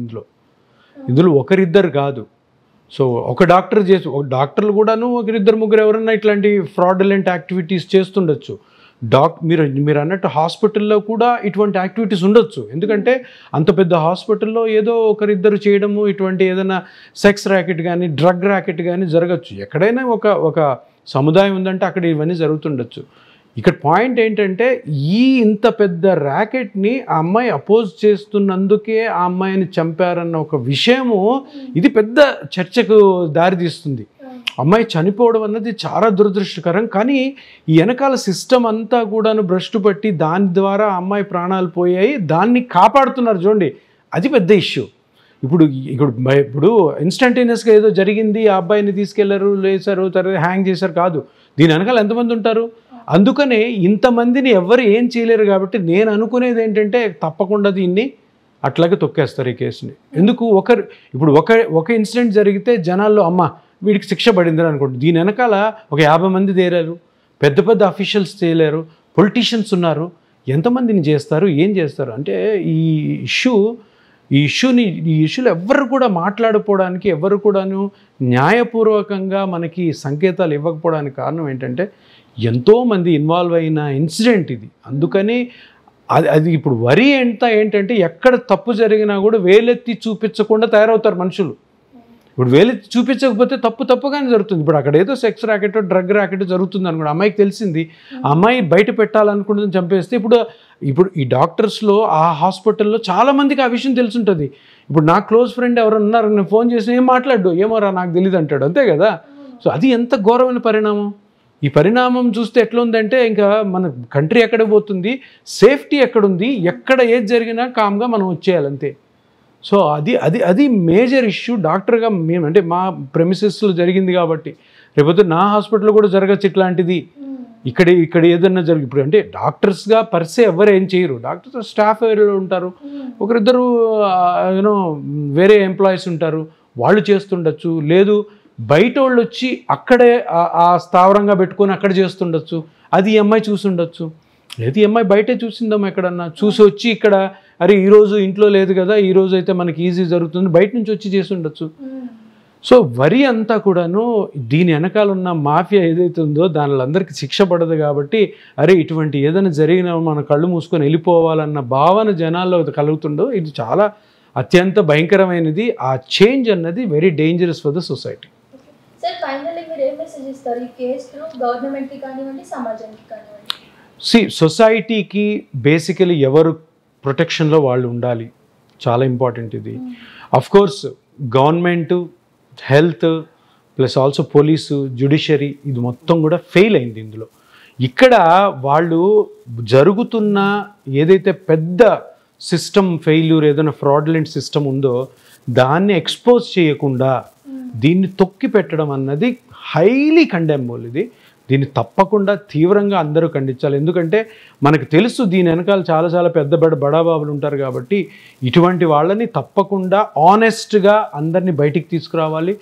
S2: ఇందులో ఒకరిద్దరు కాదు. సో ఒక డాక్టర్లు కూడాను ఒకరిద్దరు ముగ్గురు ఎవరన్నా ఇట్లాంటి ఫ్రాడులెంట్ యాక్టివిటీస్ చేస్తుండొచ్చు. మీరు అన్నట్టు హాస్పిటల్లో కూడా ఇటువంటి యాక్టివిటీస్ ఉండొచ్చు. ఎందుకంటే అంత పెద్ద హాస్పిటల్లో ఏదో ఒకరిద్దరు చేయడము, ఇటువంటి ఏదైనా సెక్స్ ర్యాకెట్ కానీ డ్రగ్ ర్యాకెట్ కానీ జరగచ్చు. ఎక్కడైనా ఒక సముదాయం ఉందంటే అక్కడ ఇవన్నీ జరుగుతుండొచ్చు. ఇక్కడ పాయింట్ ఏంటంటే ఇంత పెద్ద ర్యాకెట్ని ఆ అమ్మాయి అపోజ్ చేస్తున్నందుకే ఆ అమ్మాయిని చంపారన్న ఒక విషయము ఇది పెద్ద చర్చకు దారితీస్తుంది. అమ్మాయి చనిపోవడం అన్నది చాలా దురదృష్టకరం. కానీ ఈ వెనకాల సిస్టమ్ అంతా కూడాను భ్రష్టు పట్టి దాని ద్వారా అమ్మాయి ప్రాణాలు పోయాయి, దాన్ని కాపాడుతున్నారు. చూడండి, అది పెద్ద ఇష్యూ. ఇప్పుడు ఇన్స్టంటేనియస్గా ఏదో జరిగింది, ఆ అబ్బాయిని తీసుకెళ్లారు, లేచారు, తర్వాత హ్యాంగ్ చేశారు కాదు. దీని వెనకాల ఎంతమంది ఉంటారు? అందుకనే ఇంతమందిని ఎవరు ఏం చేయలేరు. కాబట్టి నేను అనుకునేది ఏంటంటే తప్పకుండా దీన్ని అట్లాగే తొక్కేస్తారు ఈ కేసుని. ఎందుకు ఒక ఇన్సిడెంట్ జరిగితే జనాల్లో అమ్మ వీడికి శిక్ష పడిందని అనుకోండి, దీని వెనకాల ఒక 50 మంది తేరారు, పెద్ద అఫీషియల్స్ తేలారు, పొలిటీషియన్స్ ఉన్నారు, ఎంతమందిని చేస్తారు, ఏం చేస్తారు అంటే ఈ ఇష్యూలో ఎవరు కూడా మాట్లాడుకోవడానికి, ఎవరు కూడాను న్యాయపూర్వకంగా మనకి సంకేతాలు ఇవ్వకపోవడానికి కారణం ఏంటంటే ఎంతోమంది ఇన్వాల్వ్ అయిన ఇన్సిడెంట్ ఇది. అందుకని అది ఇప్పుడు వరి ఏంటంటే ఎక్కడ తప్పు జరిగినా కూడా వేలెత్తి చూపించకుండా తయారవుతారు మనుషులు. ఇప్పుడు వేలెత్తి చూపించకపోతే తప్పుగానే జరుగుతుంది. ఇప్పుడు అక్కడ ఏదో సెక్స్ ర్యాకెట్ డ్రగ్ ర్యాకెట్ జరుగుతుంది అనుకోండి, అమ్మాయికి తెలిసింది, ఆ అమ్మాయి బయట పెట్టాలనుకుంటుంది, చంపేస్తే ఇప్పుడు ఈ డాక్టర్స్లో ఆ హాస్పిటల్లో చాలామందికి ఆ విషయం తెలుసుంటుంది. ఇప్పుడు నా క్లోజ్ ఫ్రెండ్ ఎవరు ఉన్నారు, నేను ఫోన్ చేసి ఏం మాట్లాడు, ఏమోరా నాకు తెలియదు అంటాడు, అంతే కదా. సో అది ఎంత ఘోరమైన పరిణామం. ఈ పరిణామం చూస్తే ఎట్లా ఉందంటే ఇంకా మన కంట్రీ ఎక్కడ పోతుంది, సేఫ్టీ ఎక్కడుంది, ఎక్కడ ఏది జరిగినా కామ్గా మనం వచ్చేయాలి అంతే. సో అది మేజర్ ఇష్యూ. డాక్టర్గా మేము అంటే మా ప్రెమిసెస్లో జరిగింది కాబట్టి రేపొద్దు నా హాస్పిటల్లో కూడా జరగచ్చు ఇట్లాంటిది. ఇక్కడ ఏదన్నా జరిగి ఇప్పుడు అంటే డాక్టర్స్గా పర్సే ఎవరు ఏం చేయరు, డాక్టర్స్ స్టాఫ్ ఎవరు ఉంటారు, ఒకరిద్దరు యూనో వేరే ఎంప్లాయీస్ ఉంటారు, వాళ్ళు చేస్తుండొచ్చు, లేదు బయట వాళ్ళు వచ్చి అక్కడే ఆ స్థావరంగా పెట్టుకొని అక్కడ చేస్తుండొచ్చు, అది ఈ అమ్మాయి చూసుండొచ్చు, లేదు ఈ అమ్మాయి బయటే చూసిందాం ఎక్కడన్నా చూసి వచ్చి ఇక్కడ అరే ఈరోజు ఇంట్లో లేదు కదా, ఈరోజు అయితే మనకి ఈజీ జరుగుతుంది, బయట నుంచి వచ్చి చేసి ఉండొచ్చు. సో వరి అంతా కూడాను దీని వెనకాల ఉన్న మాఫియా ఏదైతే ఉందో దానిలో అందరికీ శిక్ష పడదు కాబట్టి అరే ఇటువంటి ఏదైనా జరిగినా మన కళ్ళు మూసుకొని వెళ్ళిపోవాలన్న భావన జనాల్లో కలుగుతుందో ఇది చాలా అత్యంత భయంకరమైనది. ఆ చేంజ్ అన్నది very dangerous for the society.
S1: Sir finally మీరు ఏం మెసేజ్ ఇస్తారు ఈ కేసులో గవర్నమెంట్కి కానివ్వండి, సమాజానికి కానివ్వండి?
S2: సొసైటీకి బేసికలీ ఎవరు ప్రొటెక్షన్లో వాళ్ళు ఉండాలి, చాలా ఇంపార్టెంట్ ఇది. Of course government, health plus also police, judiciary ఇది మొత్తం కూడా ఫెయిల్ అయింది ఇందులో. ఇక్కడ వాళ్ళు జరుగుతున్న ఏదైతే పెద్ద సిస్టమ్ ఫెయిల్యూర్, ఏదైనా ఫ్రాడ్లెంట్ సిస్టమ్ ఉందో దాన్ని ఎక్స్పోజ్ చేయకుండా దీన్ని తొక్కి పెట్టడం అన్నది హైలీ కండెమబుల్. దీన్ని తప్పకుండా తీవ్రంగా అందరూ ఖండించాలి. ఎందుకంటే మనకు తెలుసు దీని వెనకాల చాలా పెద్ద బడాబాబులు ఉంటారు కాబట్టి ఇటువంటి వాళ్ళని తప్పకుండా ఆనెస్ట్గా అందరినీ బయటికి తీసుకురావాలి.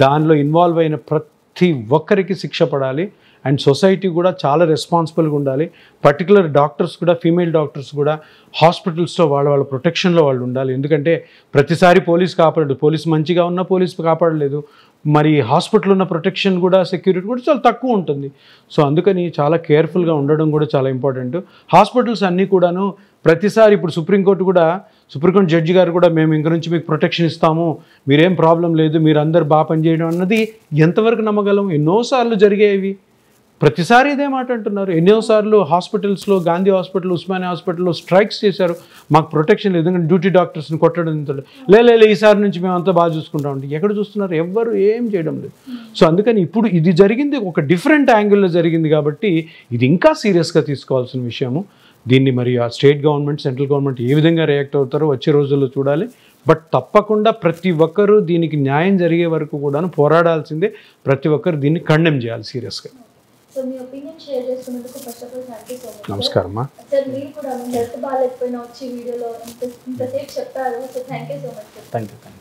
S2: దానిలో ఇన్వాల్వ్ అయిన ప్రతి ఒక్కరికి శిక్ష పడాలి. అండ్ సొసైటీ కూడా చాలా రెస్పాన్సిబుల్గా ఉండాలి. పర్టికులర్ డాక్టర్స్ కూడా, ఫీమేల్ డాక్టర్స్ కూడా హాస్పిటల్స్లో వాళ్ళ ప్రొటెక్షన్లో వాళ్ళు ఉండాలి. ఎందుకంటే ప్రతిసారి పోలీస్ కాపాడలేదు, పోలీస్ మంచిగా ఉన్నా పోలీస్ కాపాడలేదు, మరి హాస్పిటల్ ఉన్న ప్రొటెక్షన్ కూడా, సెక్యూరిటీ కూడా చాలా తక్కువ ఉంటుంది. సో అందుకని చాలా కేర్ఫుల్గా ఉండడం కూడా చాలా ఇంపార్టెంట్. హాస్పిటల్స్ అన్నీ కూడాను ప్రతిసారి ఇప్పుడు సుప్రీంకోర్టు జడ్జి గారు కూడా మేము ఇంక నుంచి మీకు ప్రొటెక్షన్ ఇస్తాము, మీరేం ప్రాబ్లం లేదు, మీరు అందరు బాగా పనిచేయడం అన్నది ఎంతవరకు నమ్మగలం? ఎన్నోసార్లు జరిగేవి, ప్రతిసారి ఇదే మాట అంటున్నారు. ఎన్నోసార్లు హాస్పిటల్స్లో, గాంధీ హాస్పిటల్, ఉస్మానియా హాస్పిటల్లో స్ట్రైక్స్ చేశారు, మాకు ప్రొటెక్షన్ లేదు, ఎందుకంటే డ్యూటీ డాక్టర్స్ని కొట్టడం లే ఈసారి నుంచి మేము అంతా బాగా చూసుకుంటామంటే ఎక్కడ చూస్తున్నారు? ఎవ్వరు ఏం చేయడం లేదు. సో అందుకని ఇప్పుడు ఇది జరిగింది ఒక డిఫరెంట్ యాంగిల్లో జరిగింది కాబట్టి ఇది ఇంకా సీరియస్గా తీసుకోవాల్సిన విషయము. దీన్ని మరి ఆ స్టేట్ గవర్నమెంట్, సెంట్రల్ గవర్నమెంట్ ఏ విధంగా రియాక్ట్ అవుతారో వచ్చే రోజుల్లో చూడాలి. బట్ తప్పకుండా ప్రతి ఒక్కరూ దీనికి న్యాయం జరిగే వరకు కూడా పోరాడాల్సిందే. ప్రతి ఒక్కరు దీన్ని కండెమ్ చేయాలి సీరియస్గా.
S1: సో మీ ఒపీనియన్ షేర్ చేసుకున్నందుకు first of all thank you so much.
S2: నమస్కారమ్మా.
S1: సార్ మీరు కూడా హెల్త్ బాగాలేకపోయినా వచ్చి వీడియోలో ఇంతసేపు చెప్పారు. So thank you so much.
S3: Thank you.